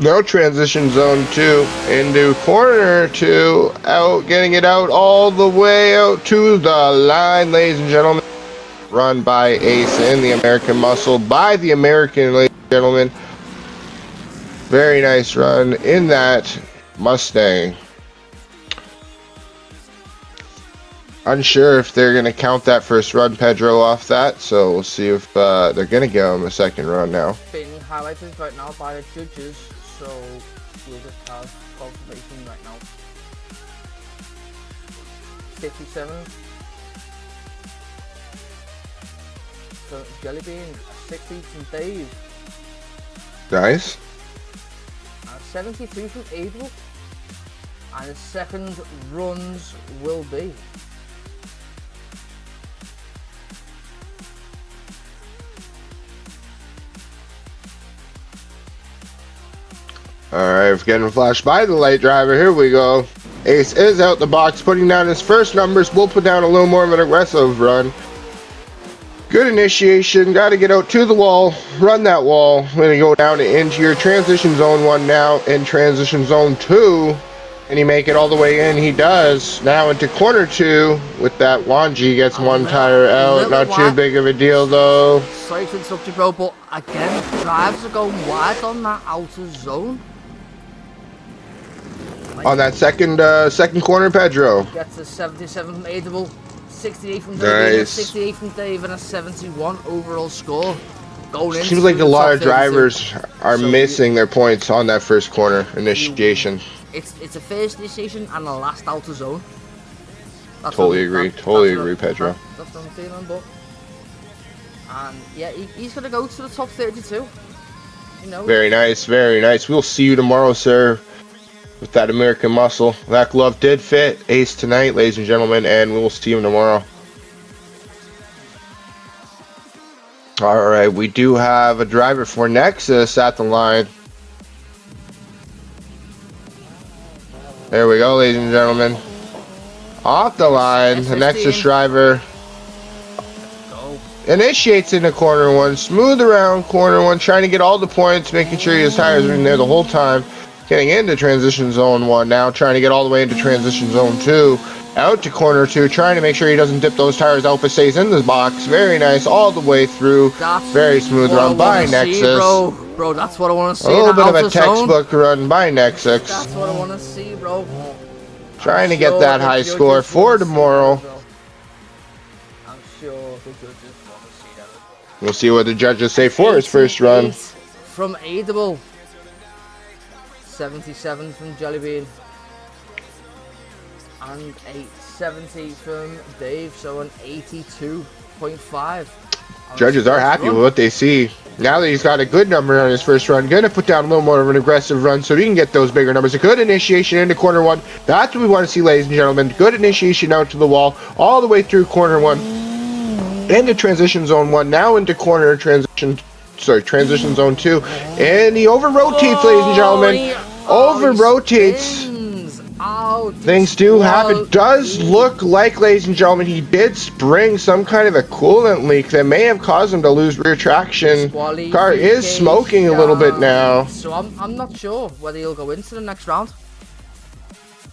No transition zone 2. Into corner 2. Out, getting it out all the way out to the line, ladies and gentlemen. Run by Ace in the American Muscle by the American, ladies and gentlemen. Very nice run in that Mustang. Unsure if they're going to count that first run, Pedro, off that, so we'll see if they're going to give him a second run now. Being highlighted right now by the judges, so we'll just have confirmation right now. 57. So Jellybean, 60 from Dave. Nice. 72 from April. And the second runs will be Alright, getting flashed by the light driver. Here we go. Ace is out the box, putting down his first numbers. We'll put down a little more of an aggressive run. Good initiation. Got to get out to the wall. Run that wall. We're going to go down into your transition zone 1 now. In transition zone 2. And he make it all the way in. He does. Now into corner 2 with that Wanji. Gets one tire out. Not too big of a deal though. Sorry to interrupt you, bro, but again, drivers are going wide on that outer zone. On that second corner, Pedro. Gets a 77 from Adable, 68 from Dave, Nice. 68 from Dave, and a 71 overall score. Going Seems like a lot of drivers are missing their points on that first corner initiation. It's a first initiation and a last outer zone. Totally agree, Pedro. That's what I'm feeling, but and yeah, he's gonna go to the top 32. You know. Very nice, very nice. We'll see you tomorrow, sir, with that American muscle. That glove did fit. Ace tonight, ladies and gentlemen, and we will see you tomorrow. All right, we do have a driver for Nexus at the line. There we go, ladies and gentlemen. Off the line, the Nexus driver initiates into corner 1, smooth around corner 1, trying to get all the points, making sure his tires are in there the whole time. Getting into transition zone 1 now, trying to get all the way into transition zone 2. Out to corner 2, trying to make sure he doesn't dip those tires out, but stays in the box. Very nice, all the way through. Very smooth run by Nexus. Bro, that's what I want to see. A little bit of a textbook run by Nexus. That's what I want to see, bro. Trying to get that high score for tomorrow. I'm sure the judges want to see that. We'll see what the judges say for his first run. From Adable. 77 from Jellybean. And a 70 from Dave, so an 82.5. Judges are happy with what they see. Now that he's got a good number on his first run, gonna put down a little more of an aggressive run so he can get those bigger numbers. A good initiation into corner 1. That's what we want to see, ladies and gentlemen. Good initiation out to the wall, all the way through corner 1. Into transition zone 1, now into transition zone 2. And he over-rotates, ladies and gentlemen. Over-rotates. Things do happen. Does look like, ladies and gentlemen, he did spring some kind of a coolant leak that may have caused him to lose rear traction. Car is smoking a little bit now. So I'm not sure whether he'll go into the next round.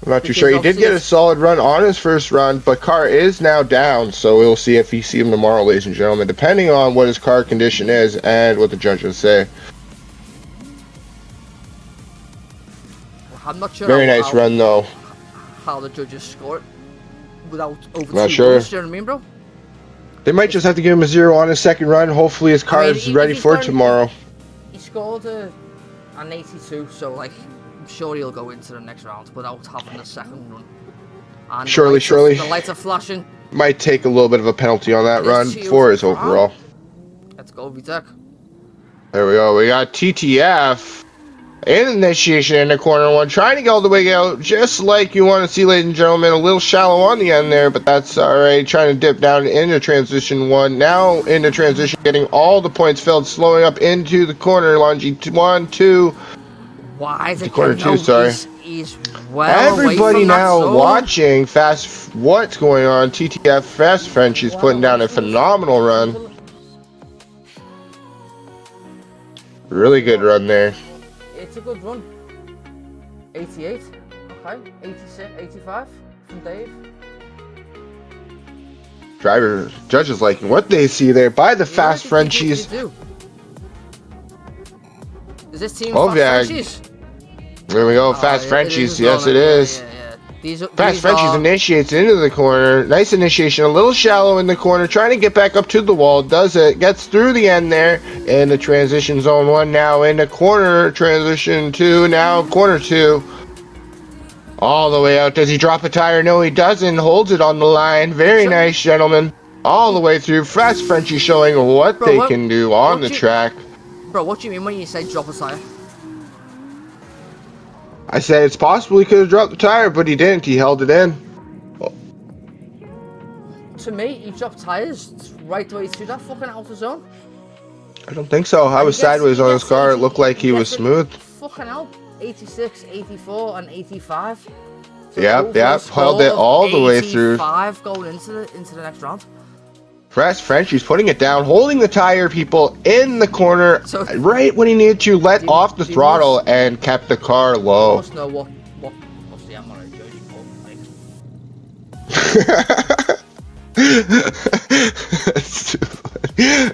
I'm not too sure. He did get a solid run on his first run, but car is now down, so we'll see if we see him tomorrow, ladies and gentlemen, depending on what his car condition is and what the judges say. I'm not sure. Very nice run, though. How the judges score it without over not 2 sure. points, do you know what I mean, bro? They might just have to give him a 0 on his second run. Hopefully his car is ready for tomorrow. He scored an 82, so like I'm sure he'll go into the next round without having a second run. And surely. The lights are flashing. Might take a little bit of a penalty on that run for his overall. Let's go, VTech. There we go. We got TTF. And initiation in the corner 1, trying to get all the way out, just like you want to see, ladies and gentlemen. A little shallow on the end there, but that's alright. Trying to dip down into transition 1. Now into transition, getting all the points filled, slowing up into the corner. Longy 1, 2. Why is it corner 2? Sorry. He's well everybody away from now that zone. watching fast. What's going on? TTF Fast French is putting down a phenomenal run. Really good run there. It's a good run. 88, okay, 86, 85 from Dave. Judges liking what they see there by the Fast Frenchies. Is this team Fast Frenchies? There we go, Fast Frenchies. Yes, it is. Fast Frenchies initiates into the corner. Nice initiation. A little shallow in the corner. Trying to get back up to the wall. Does it. Gets through the end there. In the transition zone 1. Now into corner. Transition 2. Now corner 2. All the way out. Does he drop a tire? No, he doesn't. Holds it on the line. Very nice, gentlemen. All the way through. Fast Frenchie showing what they can do on the track. Bro, what do you mean when you say drop a tire? I said it's possible he could have dropped the tire, but he didn't. He held it in. To me, he dropped tires right the way through that fucking outer zone. I don't think so. I was sideways on his car. It looked like he was smooth. Fucking hell. 86, 84, and 85. So Yep, overall held it score of all the way through. 85 going into the next round. Frenchie's putting it down, holding the tire people in the corner So, right when he needed to let off the do you throttle must- and kept the car You low. must know what's the ammo of Jody That's too funny.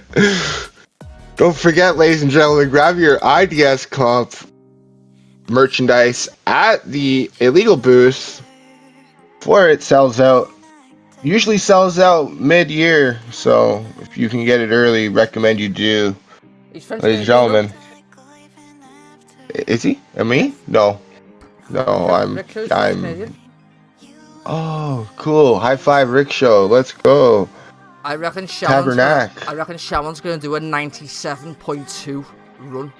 Don't forget, ladies and gentlemen, grab your IDS comp merchandise at the illegal booth before it sells out. Usually sells out mid-year, so if you can get it early, recommend you do. Ladies and gentlemen. Is he? Am me? No. No, I'm. Oh, cool. High five, Rickshaw. Let's go. I reckon Shaman's gonna do a 97.2 run.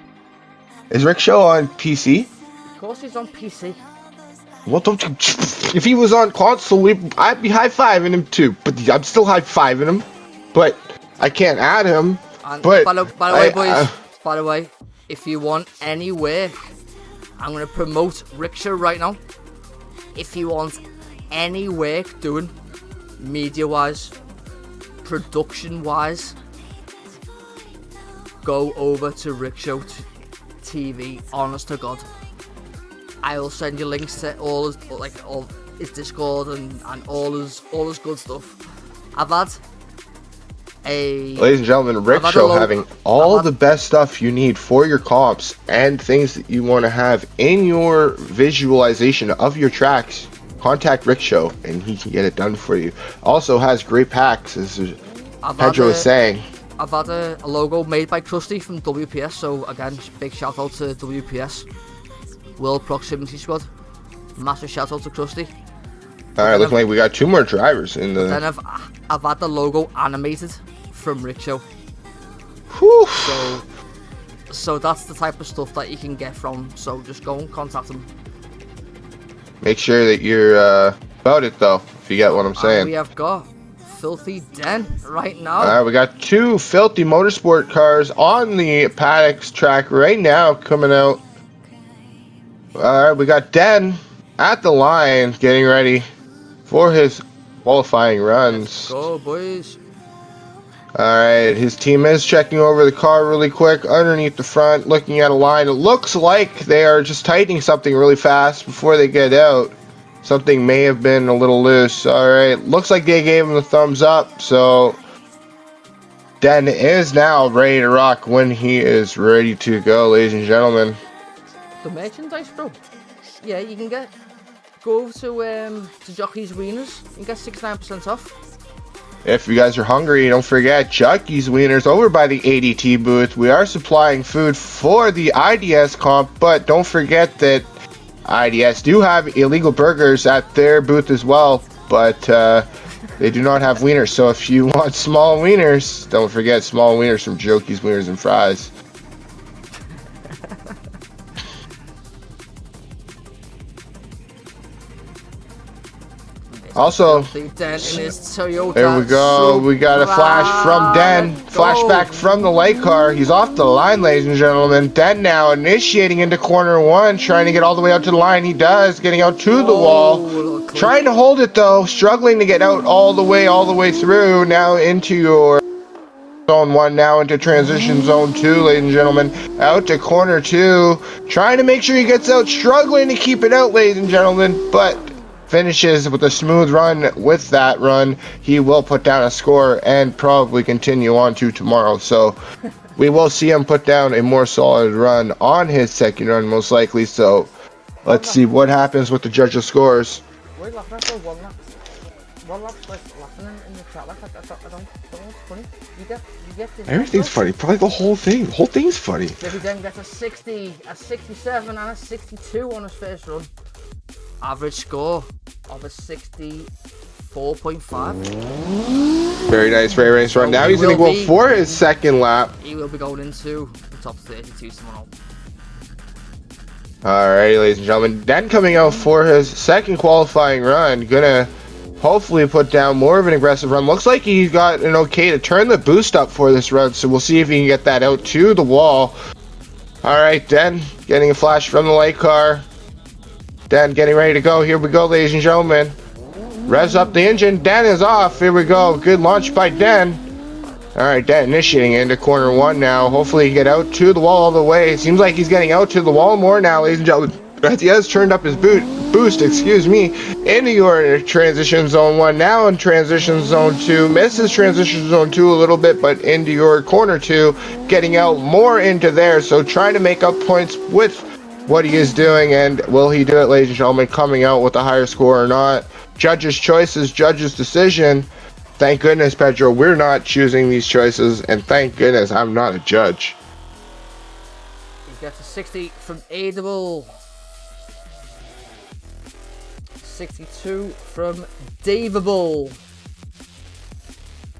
Is Rickshaw on PC? Of course he's on PC. Well, don't you? If he was on console, I'd be high-fiving him too. But I'm still high-fiving him. But I can't add him. And but by the way, boys, by the way, if you want any work, I'm gonna promote Rickshaw right now. If you want any work doing, media-wise, production-wise, go over to Rickshaw TV. Honest to God. I will send you links to all his Discord and all his good stuff. I've had ladies and gentlemen, Rickshaw having all the best stuff you need for your comps and things that you want to have in your visualization of your tracks. Contact Rickshaw and he can get it done for you. Also has great packs, as Pedro was saying. I've had a logo made by Krusty from WPS, so again, big shout out to WPS. World Proximity Squad. Massive shout out to Krusty. Alright, looking like we got 2 more drivers in the... Then I've had the logo animated from Rickshaw. Whew. So that's the type of stuff that you can get from, so just go and contact them. Make sure that you're about it though, if you get what I'm saying. And we have got Filthy Den right now. Alright, we got 2 filthy motorsport cars on the paddocks track right now coming out. Alright, we got Den at the line getting ready for his qualifying runs. Let's go, boys. Alright, his team is checking over the car really quick underneath the front, looking at a line. It looks like they are just tightening something really fast before they get out. Something may have been a little loose. Alright, looks like they gave him the thumbs up, so Den is now ready to rock when he is ready to go, ladies and gentlemen. The merchandise, bro. Yeah, you can go over to Jockey's Wieners and get 69% off. If you guys are hungry, don't forget Jockey's Wieners over by the ADT booth. We are supplying food for the IDS comp, but don't forget that IDS do have illegal burgers at their booth as well, but they do not have wieners. So if you want small wieners, don't forget small wieners from Jockey's Wieners and Fries. Also, there we go. We got a flash from Den. Flashback from the light car. He's off the line, ladies and gentlemen. Den now initiating into corner 1, trying to get all the way out to the line. He does, getting out to the wall. Trying to hold it though, struggling to get out all the way through. Now into your zone 1, now into transition zone 2, ladies and gentlemen. Out to corner 2, trying to make sure he gets out, struggling to keep it out, ladies and gentlemen, but finishes with a smooth run. With that run, he will put down a score and probably continue on to tomorrow. So we will see him put down a more solid run on his second run, most likely. So let's see what happens with the judges' scores. Why are you laughing at one lap like laughing in the chat? I don't know what's funny. You get this. Everything's funny. Probably the whole thing. The whole thing's funny. If he then gets a 60, a 67, and a 62 on his first run. Average score of a 64.5. Very nice, very nice run. Now he's going to go for his second lap. He will be going into the top 32 tomorrow. Alrighty, ladies and gentlemen. Den coming out for his second qualifying run. Gonna hopefully put down more of an aggressive run. Looks like he's got an okay to turn the boost up for this run. So we'll see if he can get that out to the wall. Alright, Den getting a flash from the light car. Dan getting ready to go. Here we go, ladies and gentlemen. Revs up the engine. Dan is off. Here we go. Good launch by Dan. Alright, Dan initiating into corner 1 now. Hopefully he get out to the wall all the way. Seems like he's getting out to the wall more now, ladies and gentlemen. He has turned up his boost, into your transition zone 1. Now in transition zone 2. Misses transition zone 2 a little bit, but into your corner 2. Getting out more into there. So trying to make up points with what he is doing. And will he do it, ladies and gentlemen? Coming out with a higher score or not? Judges' choices, judges' decision. Thank goodness, Pedro, we're not choosing these choices, and thank goodness I'm not a judge. He gets a 60 from Adable. 62 from Daveable.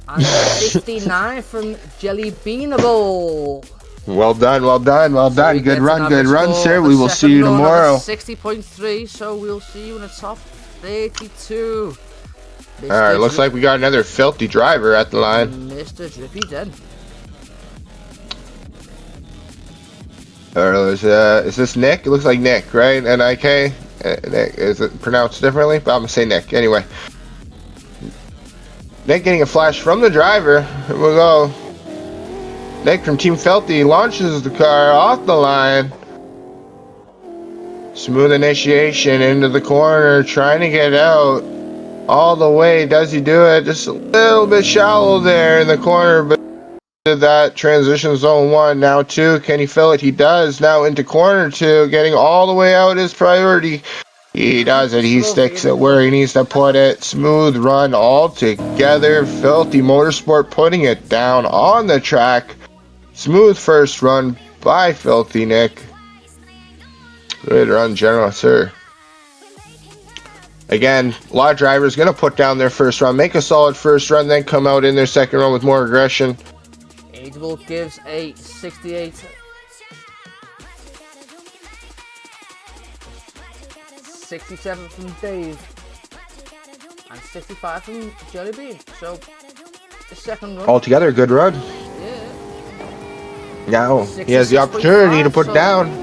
And 59 from Jellybeanable. Well done, well done, well done. Good run, sir. We will see you tomorrow. 60.3, so we'll see you in the top 82. Alright, looks like we got another filthy driver at the line. Mr. Drippy dead. Alright, is this Nick? It looks like Nick, right? N-I-K? Nick, is it pronounced differently? But I'm gonna say Nick. Anyway. Nick getting a flash from the driver. Here we go. Nick from Team Felty launches the car off the line. Smooth initiation into the corner, trying to get out. All the way, does he do it? Just a little bit shallow there in the corner, but that transition zone 1, now 2. Can he fill it? He does. Now into corner 2, getting all the way out is priority. He does it. He sticks it where he needs to put it. Smooth run all together. Filthy Motorsport putting it down on the track. Smooth first run by Filthy Nick. Good run, General, sir. Again, a lot of drivers going to put down their first run, make a solid first run, then come out in their second run with more aggression. Adable gives a 68. 67 from Dave. And 65 from Jellybean. So, the second run. Altogether, a good run. Yeah. Now, he has the opportunity to put down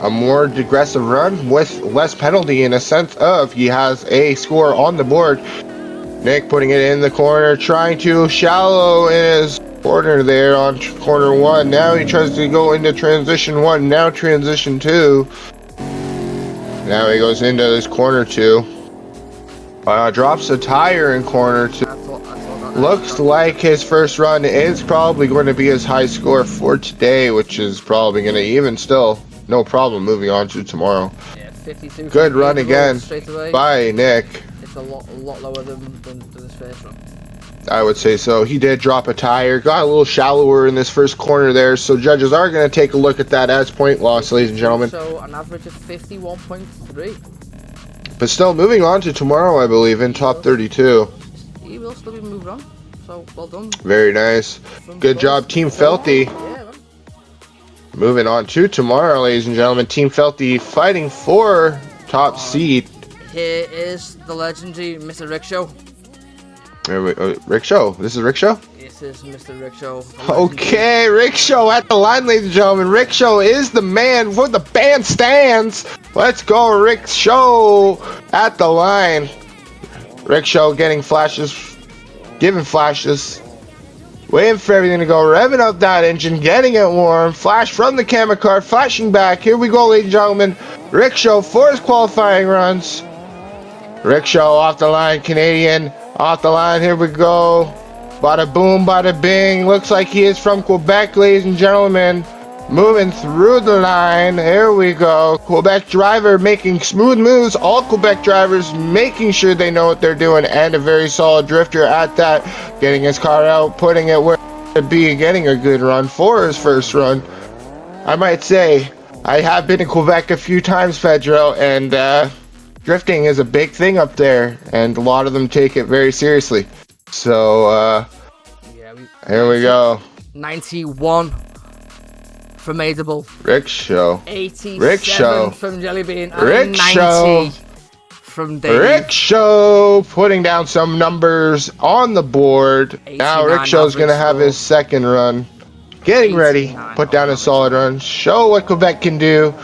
a more aggressive run with less penalty, in a sense of he has a score on the board. Nick putting it in the corner, trying to shallow in his corner there on corner 1. Now he tries to go into transition 1, now transition 2. Now he goes into this corner 2. Drops a tire in corner 2. Looks like his first run is probably going to be his high score for today, which is probably going to even still. No problem moving on to tomorrow. Yeah, 52. Good run again by Nick. It's a lot lower than his first run. I would say so. He did drop a tire. Got a little shallower in this first corner there. So judges are going to take a look at that as point loss, ladies and gentlemen. So an average of 51.3. But still moving on to tomorrow, I believe, in top 32. He will still be moved on. So well done. Very nice. Good job, Team Felty. Yeah, man. Moving on to tomorrow, ladies and gentlemen. Team Felty fighting for top seed. Here is the legendary Mr. Rickshaw. Rickshaw. This is Rickshaw? This is Mr. Rickshaw. Okay, Rickshaw at the line, ladies and gentlemen. Rickshaw is the man for the bandstands. Let's go, Rickshaw at the line. Rickshaw getting flashes, giving flashes. Waiting for everything to go, revving up that engine, getting it warm. Flash from the camera car, flashing back. Here we go, ladies and gentlemen. Rickshaw for his qualifying runs. Rickshaw off the line, Canadian off the line. Here we go. Bada boom, bada bing. Looks like he is from Quebec, ladies and gentlemen. Moving through the line. Here we go. Quebec driver making smooth moves. All Quebec drivers making sure they know what they're doing. And a very solid drifter at that. Getting his car out, putting it where it should be. Getting a good run for his first run. I might say, I have been to Quebec a few times, Pedro. And drifting is a big thing up there. And a lot of them take it very seriously. So, here we go. 91. From Adable. Rickshaw. 87 Rickshaw. from Jellybean. And Rickshaw. 90 from Dave. Rickshaw putting down some numbers on the board. Now Rickshaw's going to have his second run. Getting ready. Put down a solid run. Show what Quebec can do.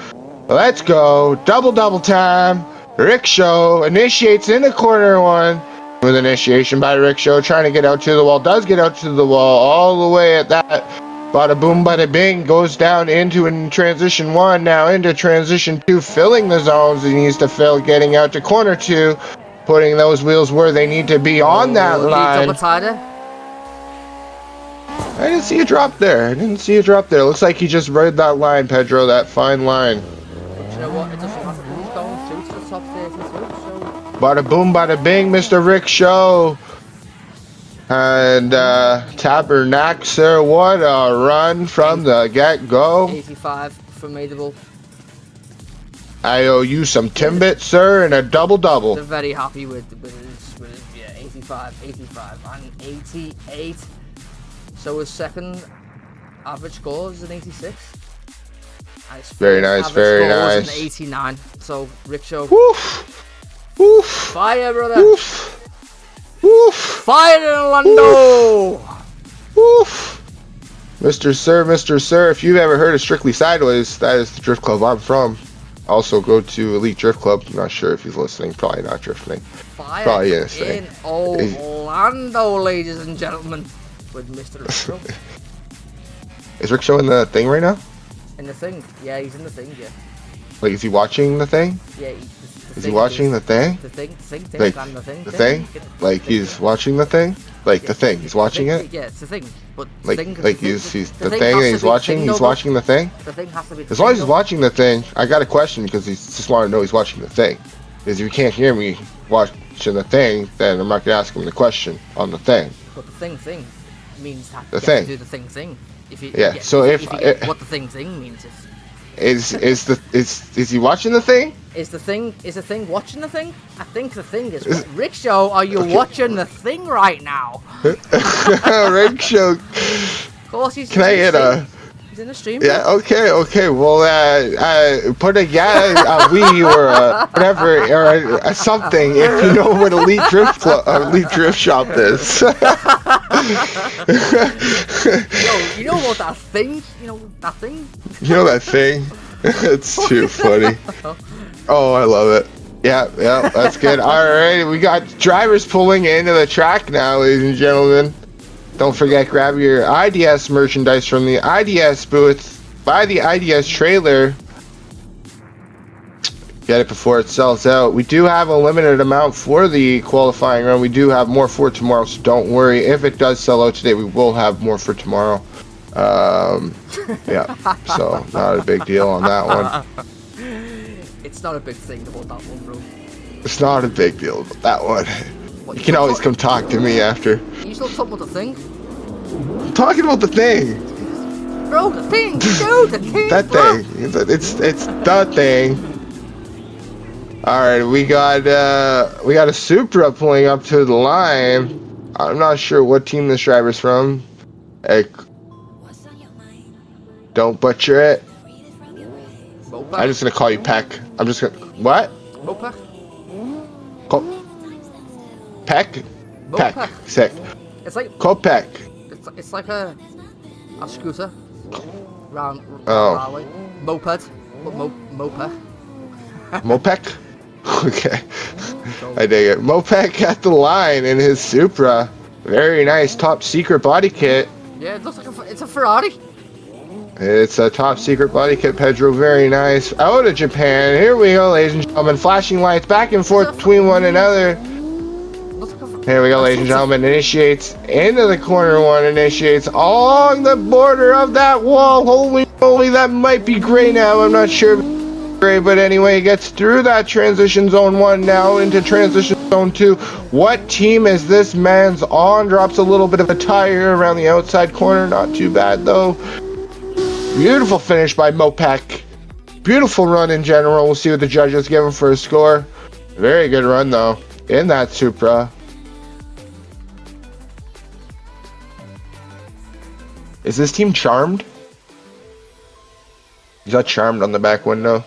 Let's go. Double time. Rickshaw initiates into corner one. With initiation by Rickshaw, trying to get out to the wall. Does get out to the wall all the way at that. Bada boom, bada bing. Goes down into in transition one. Now into transition two. Filling the zones he needs to fill. Getting out to corner two. Putting those wheels where they need to be on that line. I didn't see a drop there. Looks like he just rode that line, Pedro. That fine line. But you know what? It doesn't matter. He's going through to the top 32, so... Bada boom, bada bing, Mr. Rickshaw. And Tabernaxer, what a run from the get-go. 85 for Madeable. I owe you some Timbit, sir, and a double-double. They're very happy with his, yeah, 85, and 88. So his second average score is an 86. Very nice, very nice. An 89. So Rickshaw. Woof! Woof! Fire, brother! Woof! Woof! Fire in Orlando! Woof! Mr. Sir, if you've ever heard of Strictly Sideways, that is the drift club I'm from. Also, go to Elite Drift Club. I'm not sure if he's listening. Probably not drifting. Fire Probably is in Orlando, ladies and gentlemen, with Mr. Rickshaw. Is Rickshaw in the thing right now? In the thing? Yeah, he's in the thing, yeah. Like, is he watching the thing? Yeah, is he watching the thing? The thing, like, and the thing. The thing? Like, he's watching the thing? Like, the thing, he's watching it? Yeah, it's the thing. But like, he's the thing and he's watching the thing? The thing has to be as long as he's watching the thing, I got a question because he's just want to know he's watching the thing. Because if you can't hear me watching the thing, then I'm not going to ask him the question on the thing. But the thing means that the you thing. have to do the thing. If you, yeah, so if you get what the thing means is he watching the thing? Is the thing watching the thing? I think the thing is Rickshaw, are you watching the thing right now? Rickshaw. Of course he's Can I hit a he's in the stream. Yeah, okay. Well, put a Wii or a whatever or a something if you know what Elite Drift Club, Elite Drift Shop is. Yo, you know what that thing? You know that thing? You know that thing? It's too funny. Oh, I love it. Yeah, that's good. Alright, we got drivers pulling into the track now, ladies and gentlemen. Don't forget, grab your IDS merchandise from the IDS booth. Buy the IDS trailer. Get it before it sells out. We do have a limited amount for the qualifying run. We do have more for tomorrow, so don't worry. If it does sell out today, we will have more for tomorrow. Yeah, so not a big deal on that one. It's not a big thing about that one, bro. It's not a big deal about that one. You can always come talk to me after. You still talking about the thing? I'm talking about the thing. Bro, the thing, dude, the thing. That bro. thing. It's the thing. All right, we got a Supra pulling up to the line. I'm not sure what team this driver's from. Don't butcher it. Mopa? I'm just gonna call you Peck. I'm just gonna what? Mopa? Peck? Mopa. Peck. Sick. It's like Kopek. It's like a scooter. Round Oh. Moped. But Mopa. Mopek? Okay. I dig it. Mopek at the line in his Supra. Very nice top secret body kit. Yeah, it looks like it's a Ferrari. It's a top secret body kit, Pedro. Very nice. Out of Japan. Here we go, ladies and gentlemen. Flashing lights back and forth between one another. Here we go, ladies and gentlemen. Initiates into the corner one. Initiates along the border of that wall. Holy moly, that might be gray now. I'm not sure. Gray, but anyway, gets through that transition zone 1 now into transition zone 2. What team is this man's on? Drops a little bit of a tire around the outside corner. Not too bad though. Beautiful finish by Mopek. Beautiful run in general. We'll see what the judges give him for a score. Very good run though in that Supra. Is this team charmed? Is that charmed on the back window?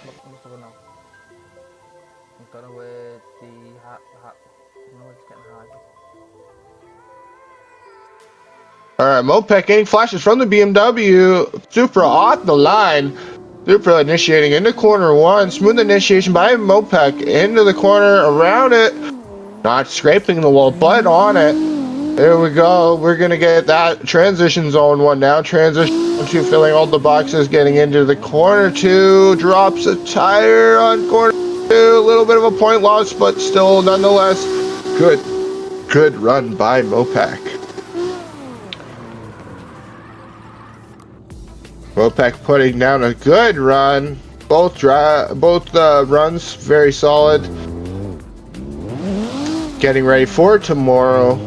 Alright, Mopek getting flashes from the BMW Supra off the line. Super initiating into corner one. Smooth initiation by Mopek into the corner, around it. Not scraping the wall, but on it. There we go. We're going to get that transition zone one now. Transition zone two, filling all the boxes, getting into the corner two. Drops a tire on corner two. A little bit of a point loss, but still nonetheless good run by Mopak. Mopak putting down a good run. Both runs very solid. Getting ready for tomorrow.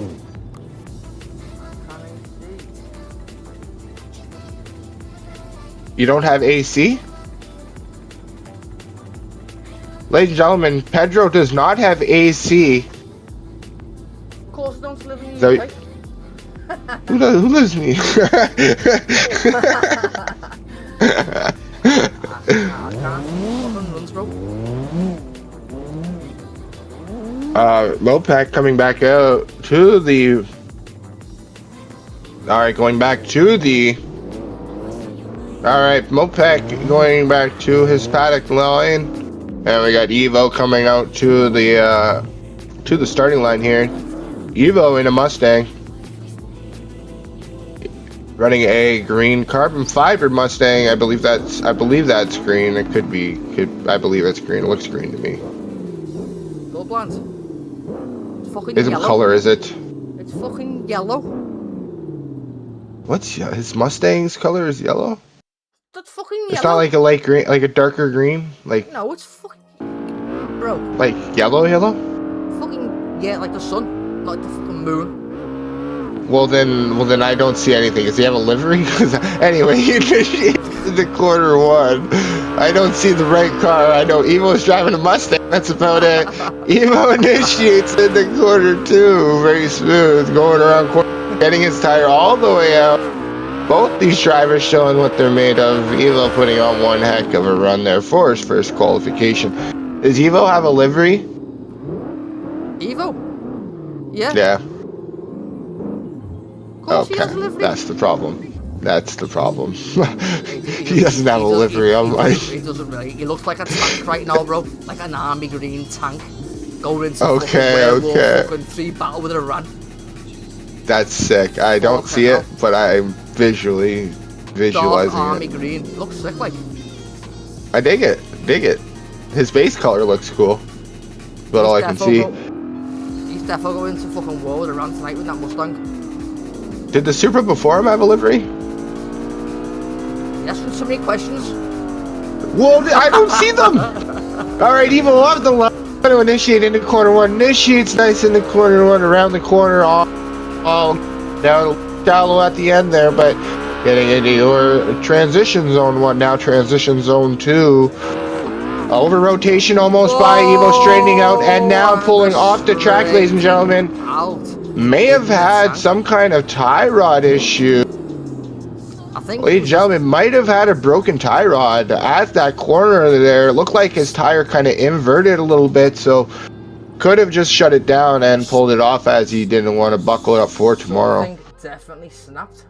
You don't have AC? Ladies and gentlemen, Pedro does not have AC. Of course, don't live in So, the UK. who lives me? I can't. Fucking runs, bro. Mopak coming back out to the. Alright, going back to the. Alright, Mopak going back to his paddock line. And we got Evo coming out to the starting line here. Evo in a Mustang. Running a green carbon fiber Mustang. I believe that's green. It could be. I believe it's green. It looks green to me. Go bland. It's fucking What yellow. color is it? It's fucking yellow. What's his Mustang's color is yellow? That's fucking yellow. It's not like a light green, like a darker green, like No, it's fucking. Bro. like yellow. Fucking. Yeah, like the sun. Not like the fucking moon. Well then I don't see anything. Does he have a livery? 'Cause anyway, he initiates into corner one. I don't see the right car. I know Evo's driving a Mustang. That's about it. Evo initiates into corner two. Very smooth. Going around corner, getting his tire all the way out. Both these drivers showing what they're made of. Evo putting on one heck of a run there for his first qualification. Does Evo have a livery? Evo? Yeah. Yeah. Of course he Okay, has a livery. that's the problem. That's the problem. He doesn't have a livery. I'm like, He doesn't really. He looks like a tank right now, bro. Like an army green tank. Going into Okay, fucking werewolf, okay. fucking 3 battle with a run. that's sick. I don't Okay, see it, now. but I'm Dark visualizing army it. green. Looks sick, like. I dig it. His base color looks cool. But all I can see. He's definitely going to fucking war with a run tonight with that Mustang. Did the Supra before him have a livery? You're asking so many questions. Well, I don't see them. All right, Evo off the line. Going to initiate into corner one. Initiates nice into corner one. Around the corner. All down shallow at the end there, but getting into your transition zone one now. Transition zone two. Over rotation almost by Evo, straightening out and now pulling off the track, ladies and gentlemen. Out. May have had some kind of tie rod issue. I think. Ladies and gentlemen, might have had a broken tie rod at that corner there. It looked like his tire kind of inverted a little bit, so could have just shut it down and pulled it off as he didn't want to buckle it up for tomorrow. Something definitely snapped.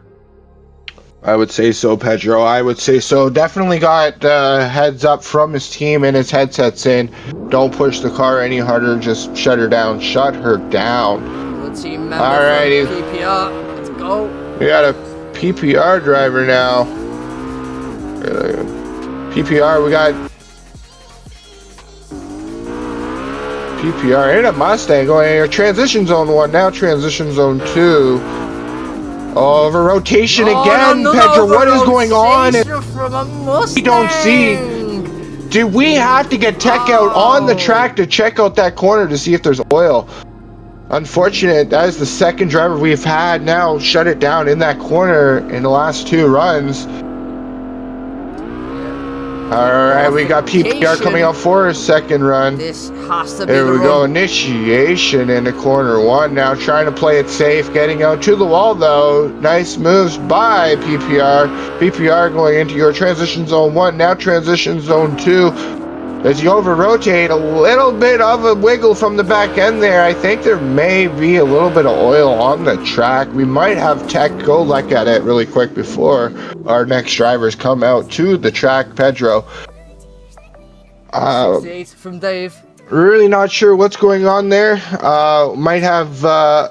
I would say so, Pedro. I would say so. Definitely got heads up from his team and his headset saying, don't push the car any harder, just shut her down. Shut her down. Good team member Alrighty. from PPR. Let's go. We got a PPR driver now. PPR, we got PPR in a Mustang going here. Transition zone one, now transition zone two. Over rotation again, Pedro. What is going on? We don't see. Do we have to get tech out on the track to check out that corner to see if there's oil? Unfortunate. That is the second driver we've had now shut it down in that corner in the last 2 runs. Alright, we got PPR coming out for his second run. This has to be There the we run. go, initiation into corner one. Now trying to play it safe, getting out to the wall though. Nice moves by PPR. PPR going into your transition zone one, now transition zone two. As you over-rotate, a little bit of a wiggle from the back end there. I think there may be a little bit of oil on the track. We might have tech go look at it really quick before our next drivers come out to the track. Pedro. 68 from Dave. Really not sure what's going on there. Might have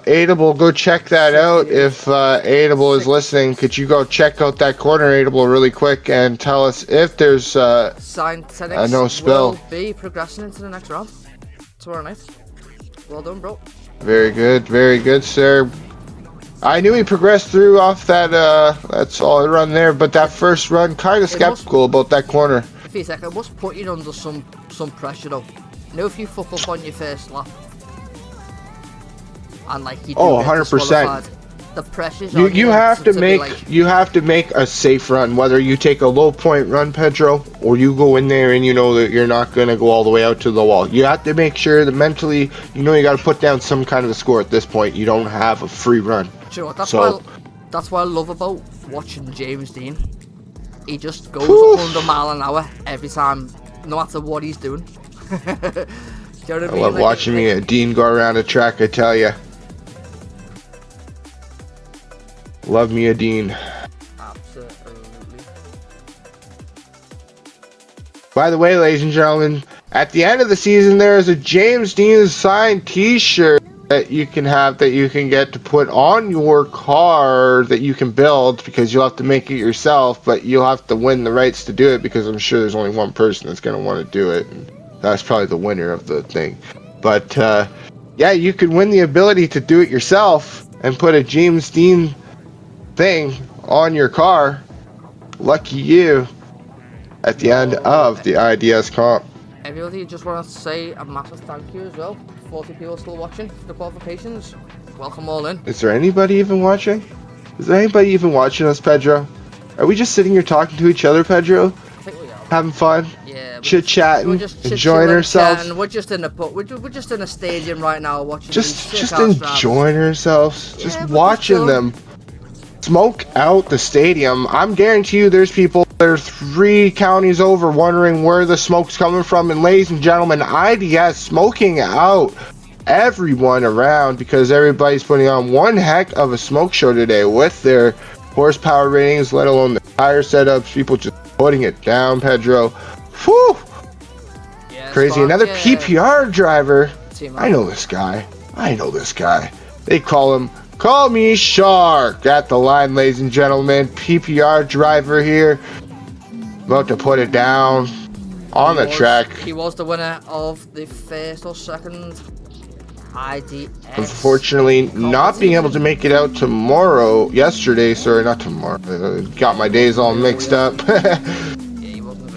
Adable go check that out. If Adable is listening, could you go check out that corner, Adable, really quick and tell us if there's Signed no spill. will be progressing into the next round tomorrow night. Well done, bro. Very good, sir. I knew he progressed through off that solid run there, but that first run, kind of skeptical about that corner. Fizek, it must put you under some pressure though. You know, if you fuck up on your first lap and like you do 100%. The pressure's You on you have to make like, you have to make a safe run, whether you take a low point run, Pedro, or you go in there and you know that you're not gonna go all the way out to the wall. You have to make sure that mentally, you know, you got to put down some kind of a score at this point. You don't have a free run. Do you know what? That's what I love about watching James Dean. He just goes 100 mile an hour every time, no matter what he's doing. Do you know what I mean? I love watching me and Dean go around the track, I tell ya. Love me a Dean. Absolutely. By the way, ladies and gentlemen, at the end of the season, there is a James Dean signed T-shirt that you can have, that you can get to put on your car, that you can build, because you'll have to make it yourself, but you'll have to win the rights to do it, because I'm sure there's only one person that's going to want to do it. And that's probably the winner of the thing. But yeah, you could win the ability to do it yourself and put a James Dean thing on your car. Lucky you. At the end of the IDS comp. Everybody, just want to say a massive thank you as well. 40 people still watching the qualifications. Welcome all in. Is there anybody even watching? Is there anybody even watching us, Pedro? Are we just sitting here talking to each other, Pedro? I think we are. Having fun? Yeah. Chit-chatting? Enjoying ourselves? We're just in a we're just in a stadium right now watching. Just enjoying ourselves. Just watching them smoke out the stadium. I'm guarantee you there's people that are 3 counties over wondering where the smoke's coming from. And ladies and gentlemen, IDS smoking out everyone around, because everybody's putting on one heck of a smoke show today with their horsepower ratings, let alone the tire setups. People just putting it down, Pedro. Whew! Yeah, crazy. Another PPR driver. I know this guy. They call him Call Me Shark at the line, ladies and gentlemen. PPR driver here. About to put it down on the track. He was the winner of the first or second IDS. Unfortunately, not being able to make it out tomorrow. Yesterday, sorry, not tomorrow. Got my days all mixed up.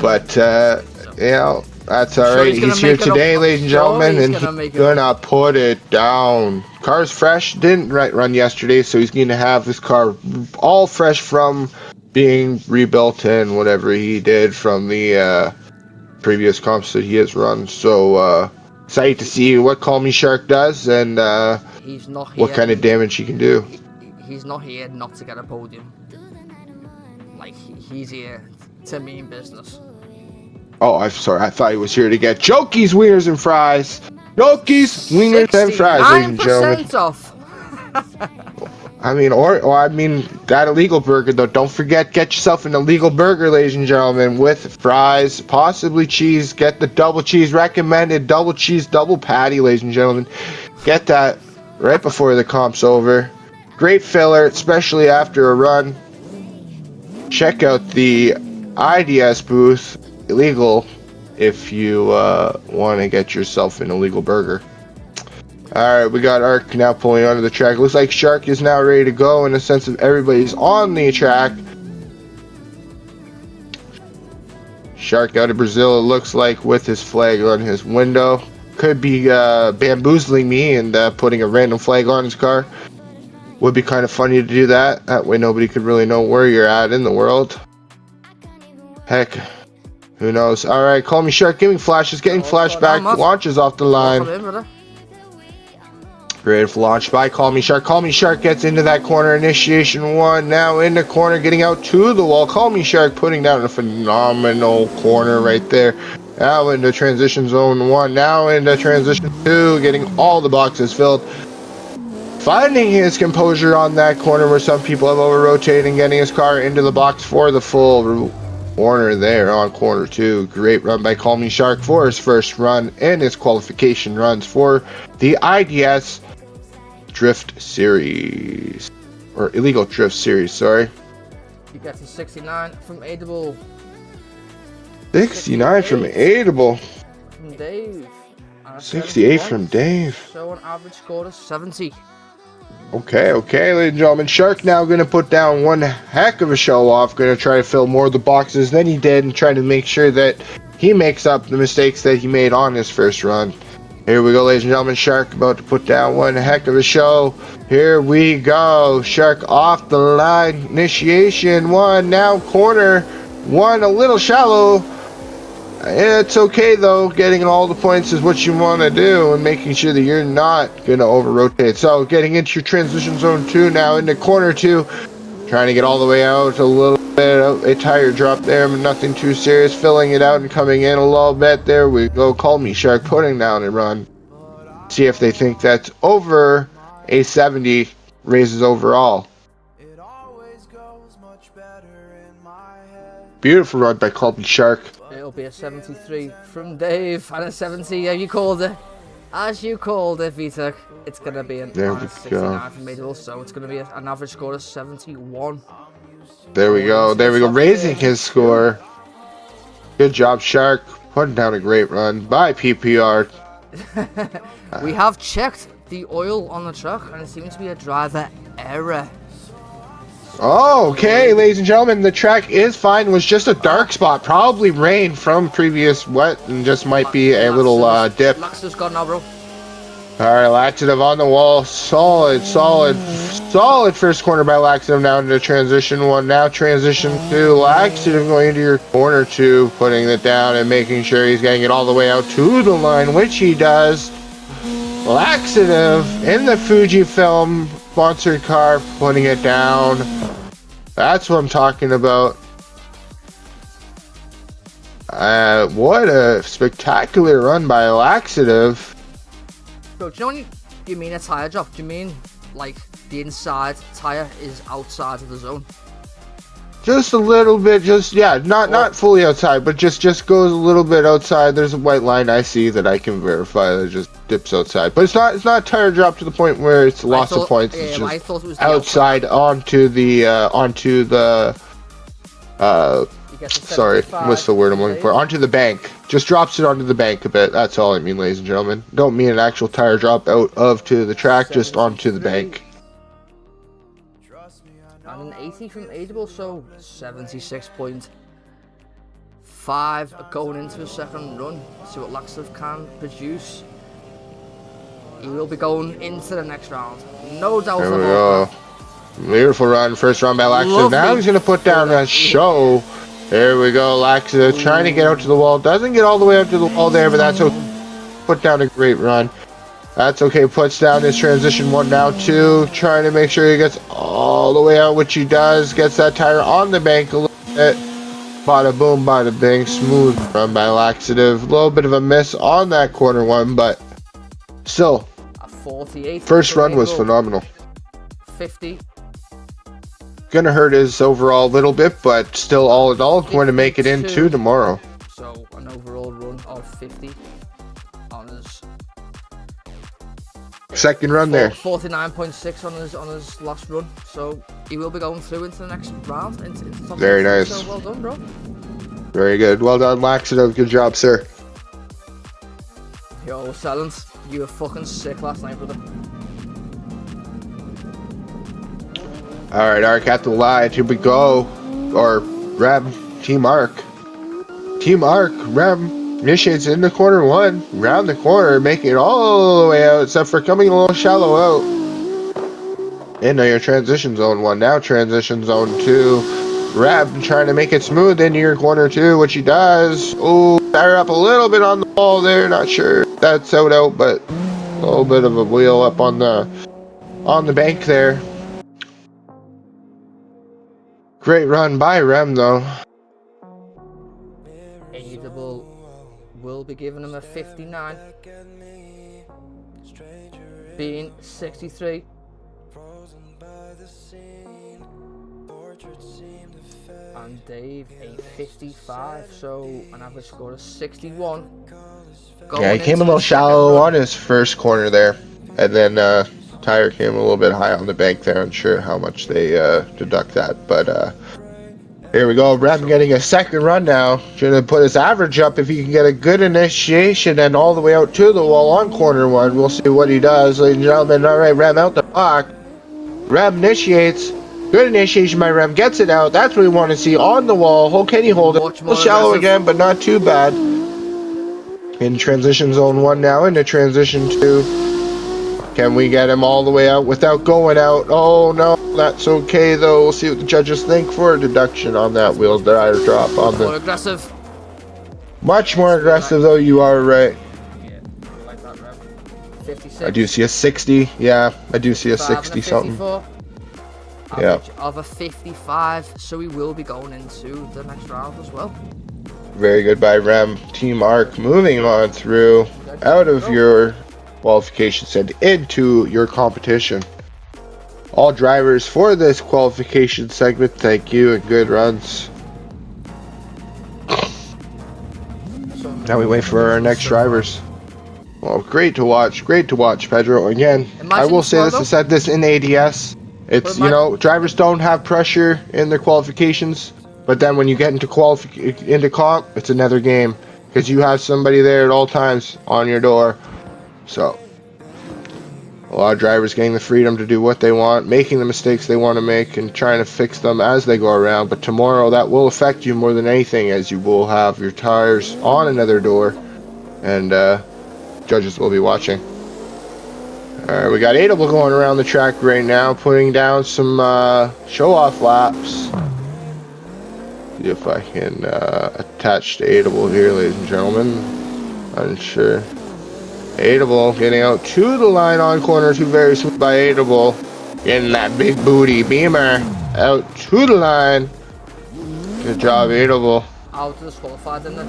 But, you know, that's alright. He's here today, ladies and gentlemen, and he's gonna put it down. Car's fresh. Didn't run yesterday, so he's going to have this car all fresh from being rebuilt and whatever he did from the previous comps that he has run. So, excited to see what Call Me Shark does and he's not here. what kind of damage he can do. He's not here not to get a podium. Like, he's here to mean business. Oh, I'm sorry. I thought he was here to get Jokies, wieners, and fries. Jokies, wieners, and fries, ladies and gentlemen. 9% off. I mean, that illegal burger, though. Don't forget, get yourself an illegal burger, ladies and gentlemen, with fries, possibly cheese. Get the double cheese recommended, double cheese, double patty, ladies and gentlemen. Get that right before the comp's over. Great filler, especially after a run. Check out the IDS booth, illegal, if you want to get yourself an illegal burger. Alright, we got Ark now pulling onto the track. Looks like Shark is now ready to go in the sense of everybody's on the track. Shark out of Brazil, it looks like, with his flag on his window. Could be bamboozling me and putting a random flag on his car. Would be kind of funny to do that. That way nobody could really know where you're at in the world. Heck, who knows? Alright, Call Me Shark, giving flashes, getting flashback, launches off the line. Great launch by Call Me Shark. Call Me Shark gets into that corner. Initiation 1. Now in the corner, getting out to the wall. Call Me Shark putting down a phenomenal corner right there. Now into transition zone 1. Now into transition 2. Getting all the boxes filled. Finding his composure on that corner where some people have over-rotated and getting his car into the box for the full corner there on corner 2. Great run by Call Me Shark for his first run in his qualification runs for the IDS Drift Series. Or Illegal Drift Series, sorry. He gets a 69 from Adable. 69 from Adable. From Dave. 68 from Dave. So an average score of 70. Okay, ladies and gentlemen. Shark now going to put down one heck of a show off. Going to try to fill more of the boxes than he did and try to make sure that he makes up the mistakes that he made on his first run. Here we go, ladies and gentlemen. Shark about to put down one heck of a show. Here we go. Shark off the line. Initiation 1. Now corner 1. A little shallow. It's okay though, getting all the points is what you want to do and making sure that you're not going to over-rotate. So getting into your transition zone 2 now, into corner 2, trying to get all the way out, a little bit of a tire drop there, but nothing too serious, filling it out and coming in a little bit. There we go, Call Me Shark putting down a run. See if they think that's over a 70, raises overall. Beautiful run by Call Me Shark. It'll be a 73 from Dave and a 70. Yeah, you called it. As you called it, Vitek. It's going to be an 69 from Adable, so it's going to be an average score of 71. There we go. Raising his score. Good job, Shark. Putting down a great run by PPR. We have checked the oil on the truck, and it seems to be a driver error. Oh, okay, ladies and gentlemen, the track is fine. It was just a dark spot, probably rain from previous wet, and just might be a little dip. Laxative's gone now, bro. Alright, Laxative on the wall. Solid first corner by Laxative. Now into transition 1. Now transition 2. Laxative going into your corner 2, putting it down and making sure he's getting it all the way out to the line, which he does. Laxative in the Fujifilm sponsored car, putting it down. That's what I'm talking about. What a spectacular run by Laxative. Bro, do you know when you mean a tire drop? Do you mean like the inside tire is outside of the zone? Just a little bit, not fully outside, but just goes a little bit outside. There's a white line I see that I can verify that just dips outside, but it's not a tire drop to the point where it's loss of points. It's just I thought it was outside onto the sorry, what's the word I'm looking for? Onto the bank. Just drops it onto the bank a bit. That's all I mean, ladies and gentlemen. Don't mean an actual tire drop out of to the track, just onto the bank. And an 80 from Adable, so 76.5 going into his second run. See what Laxative can produce. He will be going into the next round. No doubt There we about go. Beautiful run. First run by Laxative. Lovely. Now he's going to put down a show. There we go. Laxative trying to get out to the wall. Doesn't get all the way out to the wall there, but that's okay. Put down a great run. That's okay. Puts down his transition 1 now 2. Trying to make sure he gets all the way out, which he does. Gets that tire on the bank a little bit. Bada boom, bada bing. Smooth run by Laxative. A little bit of a miss on that corner 1, but still. a 48. First run was phenomenal. 50. Gonna hurt his overall a little bit, but still all in all, going to make it into tomorrow. So an overall run of 50 on his Second run there. 49.6 on his last run. So he will be going through into the next round. Into top Very 50, nice. So well done, bro. Very good. Well done, Laxative. Good job, sir. Yo, Silence, you were fucking sick last night, brother. Alright, Arc at the line. Here we go. Or Rem. Team Arc. Team Arc. Rem initiates in the corner 1. Round the corner. Making it all the way out. Except for coming a little shallow out. Into your transition zone 1. Now transition zone 2. Rem trying to make it smooth into your corner 2. Which he does. Oh, tire up a little bit on the ball there. Not sure if that's out, but little bit of a wheel up on the bank there. Great run by Rem though. Edible will be giving him a 59, being 63. And Dave a 55, so an average score of 61. Yeah, he came a little shallow on his first corner there, and then tire came a little bit high on the bank there. I'm sure how much they deduct that, but here we go. Rem getting a second run now. Should have put his average up if he can get a good initiation and all the way out to the wall on corner one. We'll see what he does, ladies and gentlemen. All right, Rem out the block. Rem initiates. Good initiation by Rem. Gets it out. That's what we want to see on the wall. Oh, can he hold it? A little shallow again, but not too bad. In transition zone 1 now, into transition 2. Can we get him all the way out without going out? Oh no, that's okay though. We'll see what the judges think for a deduction on that wheel tire drop on the. More aggressive. Much more aggressive though. You are right. Yeah, like that, Rem. 56. I do see a 60. Yeah, I do see a 60 something. Yeah. Of a 55, so he will be going into the next round as well. Very good by Rem. Team Arc moving on through out of your qualifications and into your competition. All drivers for this qualification segment, thank you and good runs. Now we wait for our next drivers. Well, great to watch, Pedro. Again, I will say this, I said this in ADS. It's, you know, drivers don't have pressure in their qualifications, but then when you get into comp, it's another game because you have somebody there at all times on your door. So a lot of drivers getting the freedom to do what they want, making the mistakes they want to make, and trying to fix them as they go around. But tomorrow that will affect you more than anything, as you will have your tires on another door, and judges will be watching. Alright, we got Adable going around the track right now, putting down some show-off laps. See if I can attach to Adable here, ladies and gentlemen. Unsure. Adable getting out to the line on corner 2, very smooth by Adable. Getting that big booty beamer out to the line. Good job, Adable. Out to disqualified, didn't it?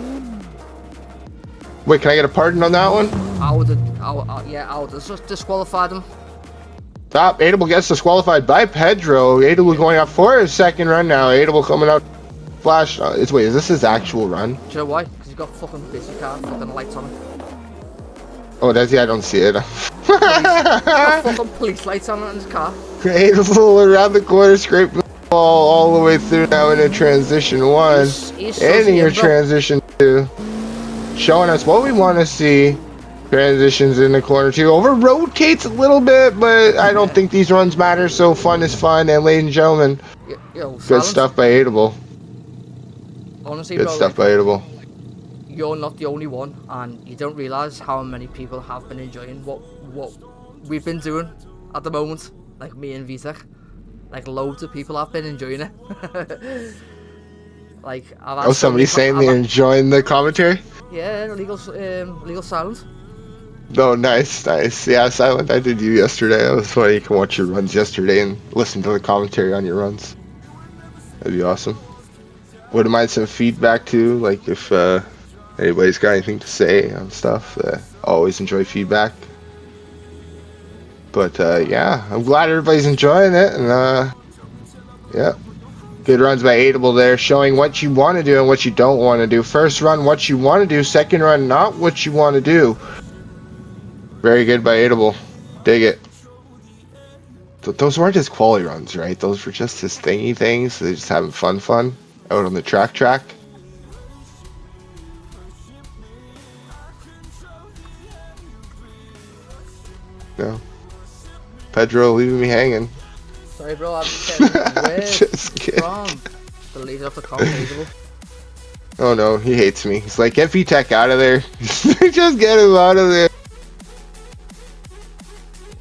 Wait, can I get a pardon on that one? I would just disqualified him. Stop. Adable gets disqualified by Pedro. Adable going up for his second run now. Adable coming out. Flash. Wait, is this his actual run? Do you know why? Because he's got fucking busy car, fucking lights on it. Oh, does he? I don't see it. Got fucking police lights on it in his car. Adable around the corner, scraping the ball all the way through now into transition 1. He's and in your transition 2. Showing us what we want to see. Transitions in the corner 2. Over rotates a little bit, but I don't think these runs matter, so fun is fun. And ladies and gentlemen, good stuff by Adable. Honestly, good bro, stuff by Adable. You're not the only one, and you don't realise how many people have been enjoying what we've been doing at the moment. Like me and Vitek. Like loads of people have been enjoying it. Like I've had somebody's saying they're enjoying the commentary? Yeah, legal silent. Oh, nice. Yeah, silent. I did you yesterday. That was funny. You can watch your runs yesterday and listen to the commentary on your runs. That'd be awesome. Wouldn't mind some feedback too, like if anybody's got anything to say on stuff. Always enjoy feedback. But yeah, I'm glad everybody's enjoying it, and yeah. Good runs by Adable there, showing what you want to do and what you don't want to do. First run, what you want to do. Second run, not what you want to do. Very good by Adable. Dig it. Those weren't his quality runs, right? Those were just his thingy things. They're just having fun out on the track. No. Pedro leaving me hanging. Sorry, bro, I'm just kidding. Where just kidding. From? The leader of the commentable. Oh no, he hates me. He's like, get VTech out of there. Just get him out of there.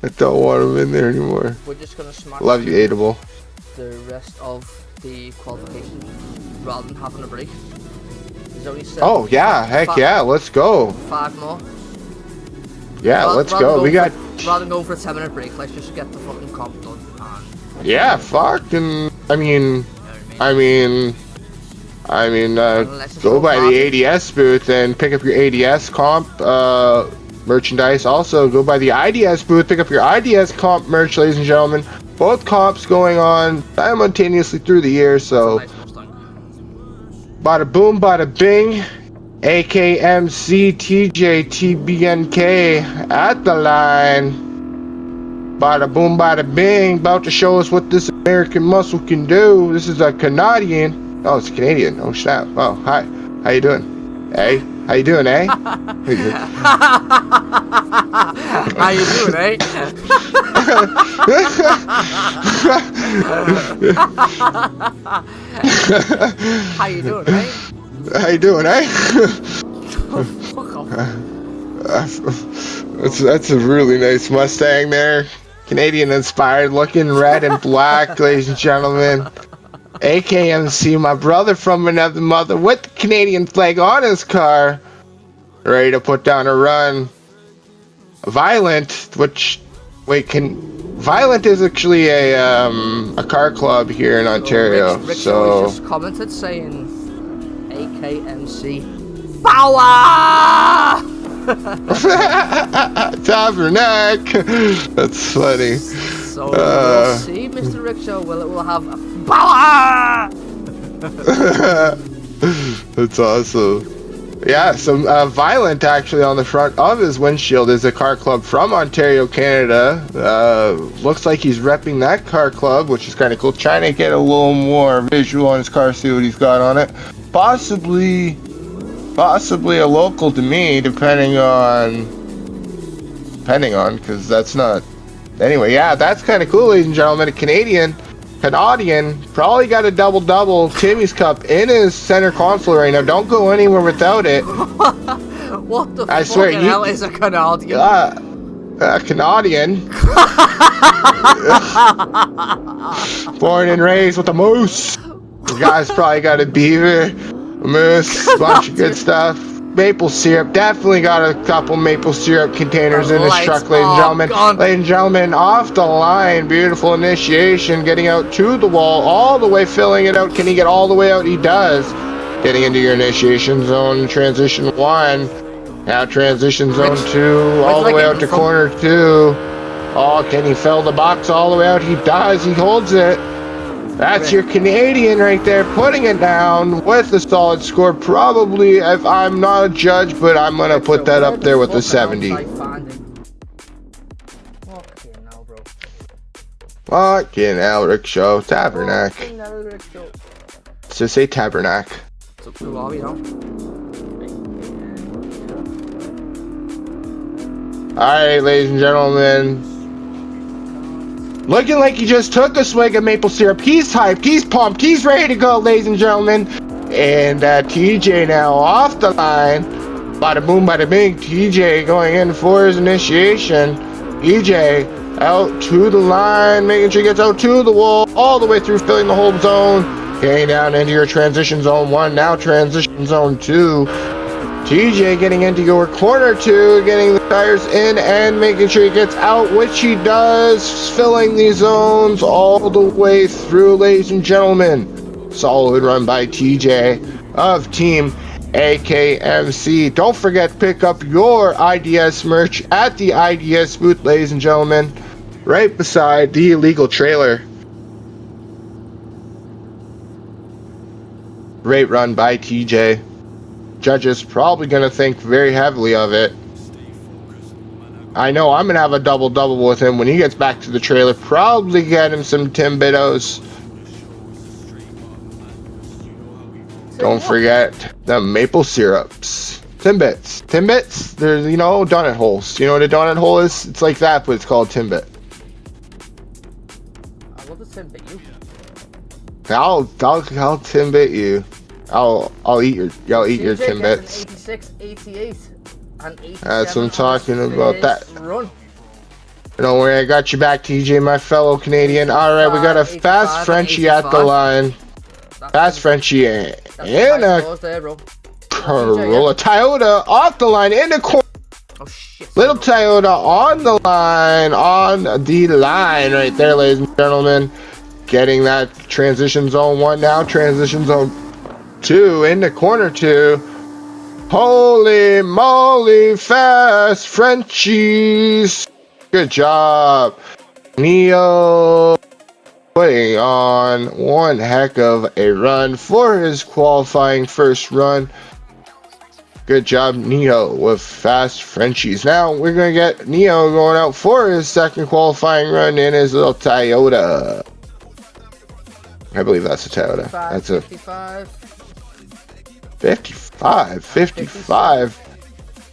I don't want him in there anymore. We're just gonna smack. Love you, Adable. The rest of the qualification rather than having a break. There's only 7. Oh yeah, heck yeah, let's go. 5 more. Yeah, let's go. We got. Rather than going for a 10-minute break, let's just get the fucking comp done. And, yeah, fucking. I mean, go by the ADS booth and pick up your ADS comp merchandise. Also, go by the IDS booth, pick up your IDS comp merch, ladies and gentlemen. Both comps going on simultaneously through the year, so. Bada boom, bada bing. AKMC TJ TBNK at the line. Bada boom, bada bing. About to show us what this American muscle can do. This is a Canadian. Oh, it's a Canadian. Oh, snap. Oh, hi. How you doing? Hey, how you doing, eh? How you doing, eh? How you doing, eh? How you doing, eh? Fuck off. That's a really nice Mustang there. Canadian inspired, looking red and black, ladies and gentlemen. AKMC, my brother from another mother, with the Canadian flag on his car, ready to put down a run. Violent, Violent is actually a car club here in Ontario. Rick so just commented saying AKMC power. Tabernac. That's funny. So we'll see, Mr. Rickshaw. Well, it will have power. That's awesome. Yeah, so Violent actually on the front of his windshield is a car club from Ontario, Canada. Looks like he's repping that car club, which is kind of cool. Trying to get a little more visual on his car, see what he's got on it. Possibly a local to me, depending on, because that's not. Anyway, yeah, that's kind of cool, ladies and gentlemen. A Canadian, probably got a double Timmy's Cup in his center console right now. Don't go anywhere without it. What the I swear, hell is a Canadian? A Canadian. Born and raised with a moose. The guy's probably got a beaver, a moose, a bunch of good stuff. Maple syrup, definitely got a couple maple syrup containers in his truck, ladies and gentlemen. Ladies and gentlemen, off the line, beautiful initiation, getting out to the wall, all the way filling it out. Can he get all the way out? He does. Getting into your initiation zone, transition 1. Now transition zone 2, all the way out to corner 2. Oh, can he fill the box all the way out? He does. He holds it. That's your Canadian right there, putting it down with a solid score. Probably, if I'm not a judge, but I'm going to put that up there with a 70. Fucking hell, Rickshaw. Tabernac. So say Tabernac. Alright, ladies and gentlemen. Looking like he just took a swig of maple syrup. He's hyped, he's pumped, he's ready to go, ladies and gentlemen. And TJ now off the line. Bada boom, bada bing. TJ going in for his initiation. TJ out to the line, making sure he gets out to the wall, all the way through, filling the whole zone. Getting down into your transition zone 1, now transition zone 2. TJ getting into your corner 2, getting the tires in and making sure he gets out, which he does, filling these zones all the way through, ladies and gentlemen. Solid run by TJ of Team AKMC. Don't forget to pick up your IDS merch at the IDS booth, ladies and gentlemen, right beside the illegal trailer. Great run by TJ. Judges probably going to think very heavily of it. I know I'm going to have a double-double with him when he gets back to the trailer. Probably get him some Timbits. Don't forget the maple syrups. Timbits, they're, donut holes. You know what a donut hole is? It's like that, but it's called Timbit. I love the Timbit you. I'll Timbit you. I'll eat your Timbits. 86, 88, and 87. That's what I'm talking about. That. Run. Don't worry, I got you back, TJ, my fellow Canadian. All right, we got a fast Frenchie at the line. Fast Frenchie and a Corolla Toyota off the line in the corner. Oh shit. Little Toyota on the line right there, ladies and gentlemen. Getting that transition zone 1 now, transition zone 2 into corner 2. Holy moly, fast Frenchies. Good job. Neo putting on one heck of a run for his qualifying first run. Good job, Neo, with fast Frenchies. Now we're going to get Neo going out for his second qualifying run in his little Toyota. I believe that's a Toyota. That's a 55.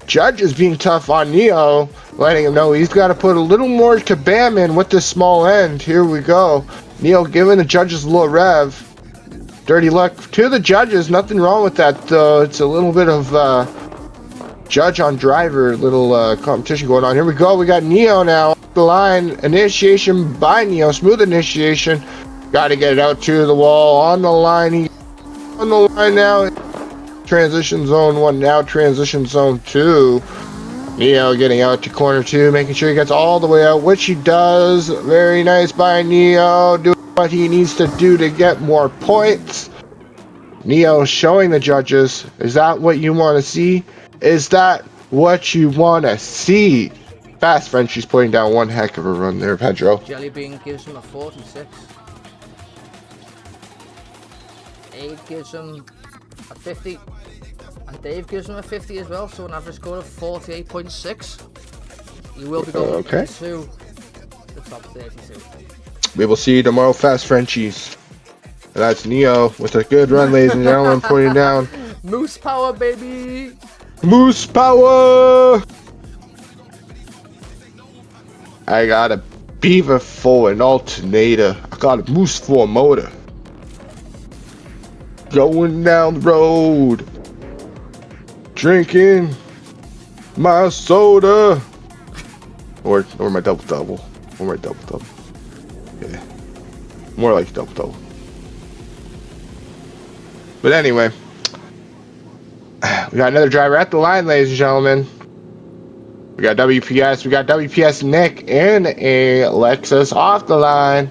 Judge is being tough on Neo, letting him know he's got to put a little more kabam in with this small end. Here we go. Neo giving the judges a little rev. Dirty luck to the judges. Nothing wrong with that, though. It's a little bit of judge on driver, little competition going on. Here we go. We got Neo now. The line. Initiation by Neo. Smooth initiation. Got to get it out to the wall. On the line. He's on the line now. Transition zone 1 now. Transition zone 2. Neo getting out to corner 2. Making sure he gets all the way out, which he does. Very nice by Neo. Doing what he needs to do to get more points. Neo showing the judges, is that what you want to see? Is that what you want to see? Fast Frenchie's putting down one heck of a run there, Pedro. Jelly Bean gives him a 46. Abe gives him a 50. And Dave gives him a 50 as well, so an average score of 48.6. He will be going to the top 32. We will see you tomorrow, Fast Frenchies. And that's Neo with a good run, ladies and gentlemen, putting down. Moose power, baby! Moose power! I got a Beaver for an alternator. I got a Moose for a motor. Going down the road. Drinking my soda. Or my double-double. Or my double-double. Yeah. More like double-double. But anyway. We got another driver at the line, ladies and gentlemen. We got WPS. We got WPS Nick in a Lexus off the line.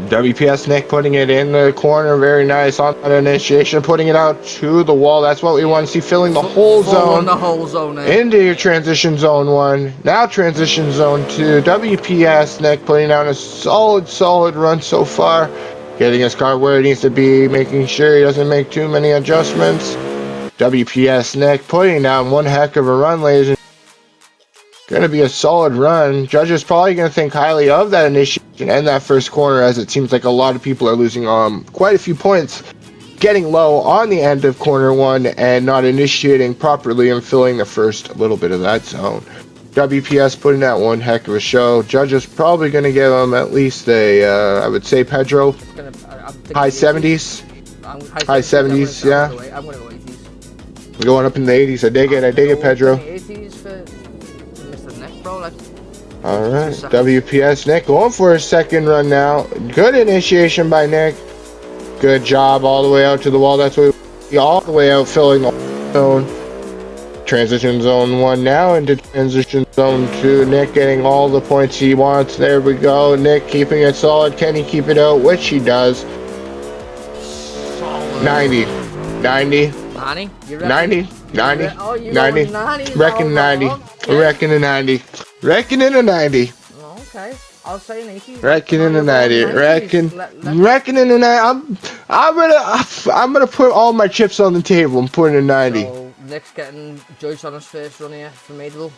WPS Nick putting it in the corner. Very nice on that initiation. Putting it out to the wall. That's what we want to see. Filling the whole zone. The whole zone into your transition zone 1. Now transition zone 2. WPS Nick putting down a solid run so far. Getting his car where it needs to be. Making sure he doesn't make too many adjustments. WPS Nick putting down one heck of a run, ladies and gonna be a solid run. Judges probably gonna think highly of that initiation and that first corner, as it seems like a lot of people are losing quite a few points, getting low on the end of corner 1 and not initiating properly and filling the first little bit of that zone. WPS putting out one heck of a show. Judges probably gonna give him at least a I would say, Pedro, high 70s. High 70s, yeah. I'm gonna go 80s. We're going up in the 80s. I dig it, Pedro. 80s for Mr. Nick, bro. Like, alright, WPS Nick going for his second run now. Good initiation by Nick. Good job all the way out to the wall. That's what we all the way out, filling the zone. Transition zone 1 now into transition zone 2. Nick getting all the points he wants. There we go. Nick keeping it solid. Can he keep it out? Which he does. 90. 90. 90? 90. 90. Oh, you 90. 90. Reckon 90. Okay. Reckon a 90. Reckon in a 90. Okay. I'll say an 80. Reckon in a 90. Reckon in a 90. I'm gonna put all my chips on the table and put in a 90. So Nick's getting judged on his first run here for Maidville.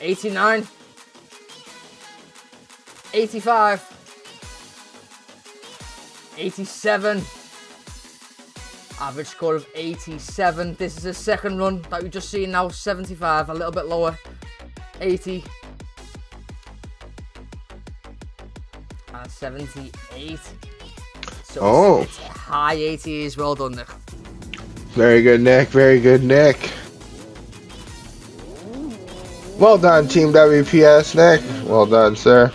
89. 85. 87. Average score of 87. This is his second run that we just seen now. 75, a little bit lower. 80. And 78. So it's high 80s. Well done, Nick. Very good, Nick. Very good, Nick. Well done, Team WPS, Nick. Well done, sir.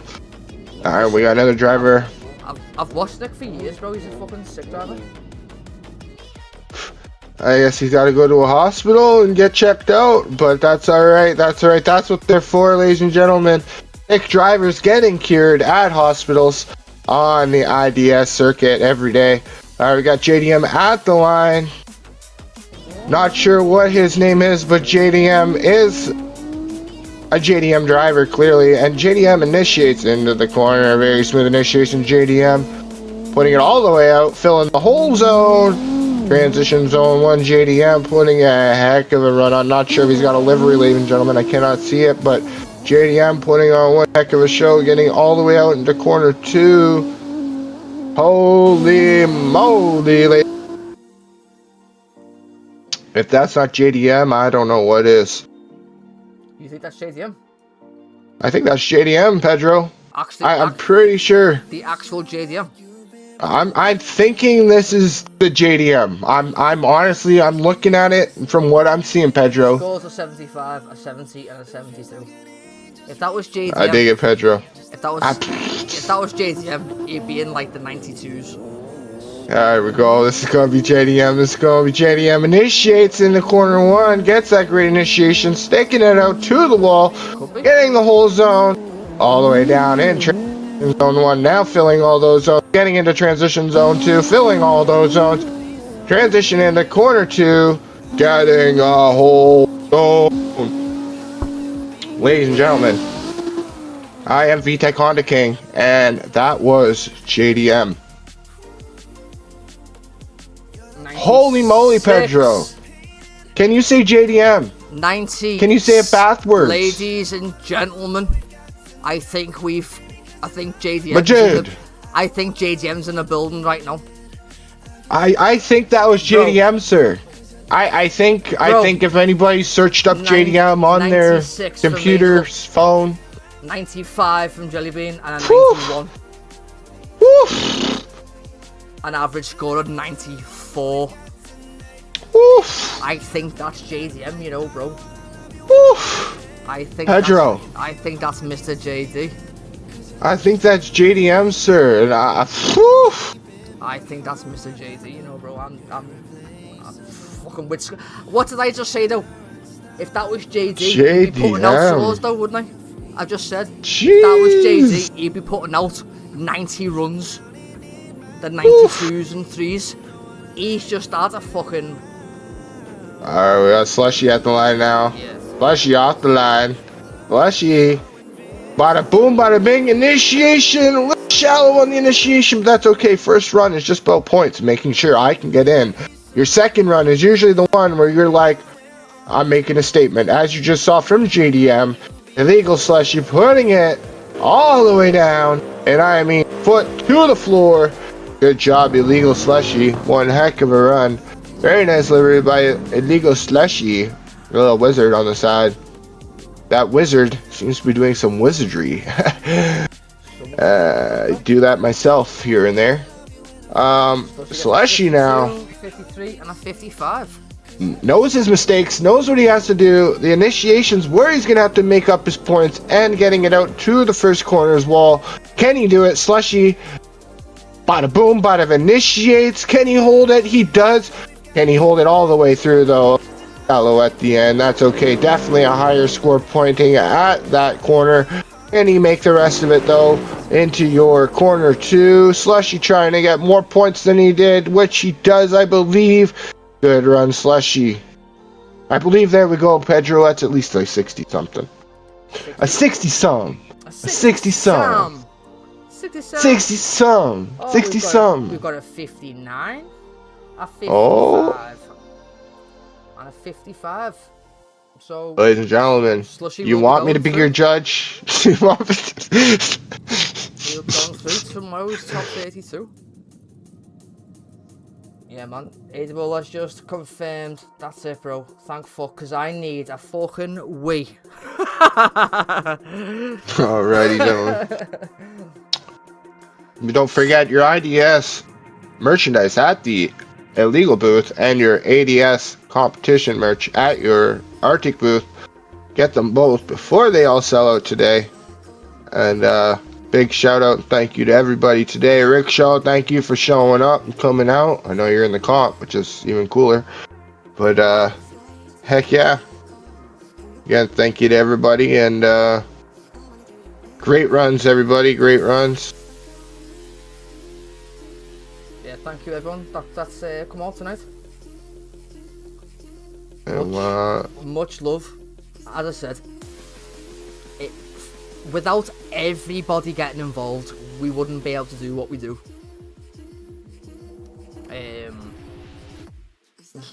Alright, we got another driver. I've watched Nick for years, bro. He's a fucking sick driver. I guess he's got to go to a hospital and get checked out, but that's alright, that's alright. That's what they're for, ladies and gentlemen. Sick drivers getting cured at hospitals on the IDS circuit every day. Alright, we got JDM at the line. Not sure what his name is, but JDM is a JDM driver, clearly. And JDM initiates into the corner. Very smooth initiation. JDM putting it all the way out, filling the whole zone. Transition zone 1, JDM putting a heck of a run on. Not sure if he's got a livery, ladies and gentlemen. I cannot see it, but JDM putting on one heck of a show, getting all the way out into corner 2. Holy moly. If that's not JDM, I don't know what is. You think that's JDM? I think that's JDM, Pedro. Actually, I'm pretty sure. The actual JDM. I'm thinking this is the JDM. I'm honestly looking at it from what I'm seeing, Pedro. Scores a 75, a 70, and a 72. If that was JDM, I dig it, Pedro. If that was JDM, he'd be in like the 92s. There we go. This is gonna be JDM. This is gonna be JDM. Initiates in the corner 1. Gets that great initiation. Sticking it out to the wall. Getting the whole zone all the way down in transition zone 1. Now filling all those zones. Getting into transition zone 2. Filling all those zones. Transition into corner 2. Getting a whole zone. Ladies and gentlemen, I am VTech Honda King, and that was JDM. Holy moly, Pedro. Can you say JDM? 90. Can you say it backwards? Ladies and gentlemen, I think JDM's Majid. I think JDM's in the building right now. I think that was JDM, sir. I think if anybody searched up JDM on their computer, phone. 95 from Jellybean and a 91. Woof. An average score of 94. Woof. I think that's JDM, you know, bro. Woof. I think Pedro. I think that's Mr. JD. I think that's JDM, sir. And woof. I think that's Mr. JD, you know, bro. I'm fucking with. What did I just say though? If that was JD, he'd be putting out scores though, wouldn't I? I just said. Jeez. If that was JD, he'd be putting out 90 runs. The 92s and 3s. He's just had a fucking. Alright, we got Slushy at the line now. Yes. Slushy off the line. Slushy. Bada boom, bada bing. Initiation. A little shallow on the initiation, but that's okay. First run is just about points, making sure I can get in. Your second run is usually the one where you're like, I'm making a statement. As you just saw from JDM, illegal Slushy putting it all the way down. And I mean, foot to the floor. Good job, illegal Slushy. One heck of a run. Very nice livery by illegal Slushy. A little wizard on the side. That wizard seems to be doing some wizardry. I do that myself here and there. Slushy now. 53 and a 55. Knows his mistakes, knows what he has to do. The initiation's where he's going to have to make up his points and getting it out to the first corner's wall. Can he do it? Slushy. Bada boom, bada initiates. Can he hold it? He does. Can he hold it all the way through though? Shallow at the end. That's okay. Definitely a higher score pointing at that corner. Can he make the rest of it though? Into your corner 2. Slushy trying to get more points than he did, which he does, I believe. Good run, Slushy. I believe there we go, Pedro. That's at least a 60 something. A 60 some. A 60 some. 60 some. Oh, 60 some. We've got a 59, a 55, and a 55. So, ladies and gentlemen, Slushy you want me to be your judge? You want me to... We've gone through tomorrow's top 32. Yeah, man. Adable has just confirmed. That's it, bro. Thank fuck, because I need a fucking wee. Alrighty, gentlemen. Don't forget your IDS merchandise at the illegal booth and your ADS competition merch at your Arctic booth. Get them both before they all sell out today. And big shout out and thank you to everybody today. Rickshaw, thank you for showing up and coming out. I know you're in the comp, which is even cooler. But heck yeah. Again, thank you to everybody, and great runs, everybody. Great runs. Yeah, thank you everyone. That's come out tonight. Much love. As I said, without everybody getting involved, we wouldn't be able to do what we do.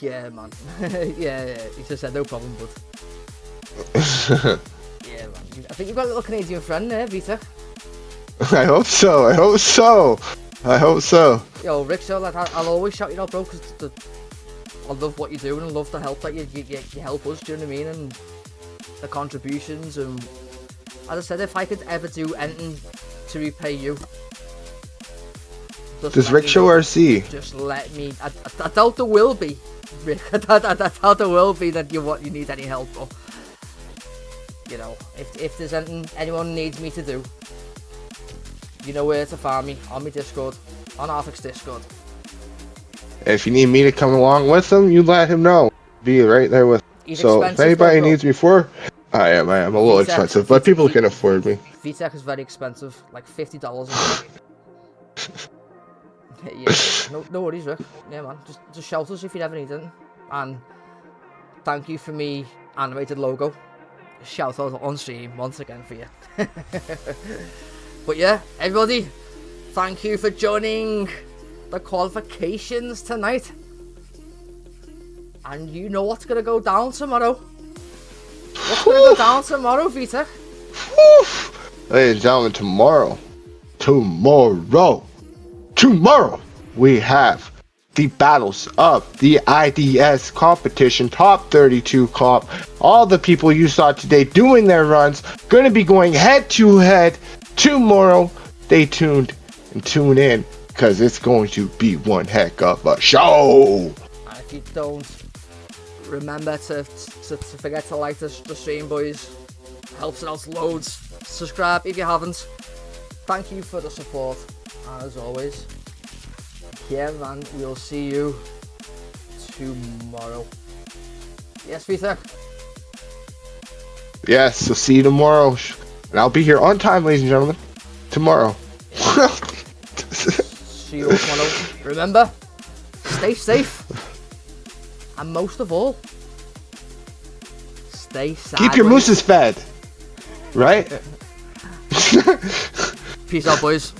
Yeah, man. yeah, he just said no problem, but yeah, man. I think you've got a little Canadian friend there, Vita. I hope so. Yo, Rick, so like I'll always shout you out, bro, because I love what you do and I love the help that you help us. Do you know what I mean? And the contributions, and as I said, if I could ever do anything to repay you. Does Rick show RC? Just let me. I doubt there will be, Rick. I doubt there will be that you need any help, or you know, if there's anything anyone needs me to do, you know where to find me on my Discord, on Arthur's Discord. If you need me to come along with him, you let him know. Be right there with him. So if anybody needs me for, I am a little expensive, but people can afford me. VTech is very expensive, like $50 a month. Yeah, no worries, Rick. Yeah, man. Just shout us if you ever need it. And thank you for me animated logo. Shout out on stream once again for you. But yeah, everybody, thank you for joining the qualifications tonight. And you know what's gonna go down tomorrow. What's gonna go down tomorrow, Vita? Ladies and gentlemen, tomorrow we have the battles of the IDS competition, top 32 comp. All the people you saw today doing their runs going to be going head to head tomorrow. Stay tuned and tune in, because it's going to be one heck of a show. And if you don't, remember to forget to like the stream, boys. Helps it out loads. Subscribe if you haven't. Thank you for the support, and as always, yeah, man, we'll see you tomorrow. Yes, Vita? Yes, so see you tomorrow. And I'll be here on time, ladies and gentlemen. Tomorrow. See you tomorrow. Remember, stay safe. And most of all, stay sideways. Keep your mooses fed. Right? Peace out, boys.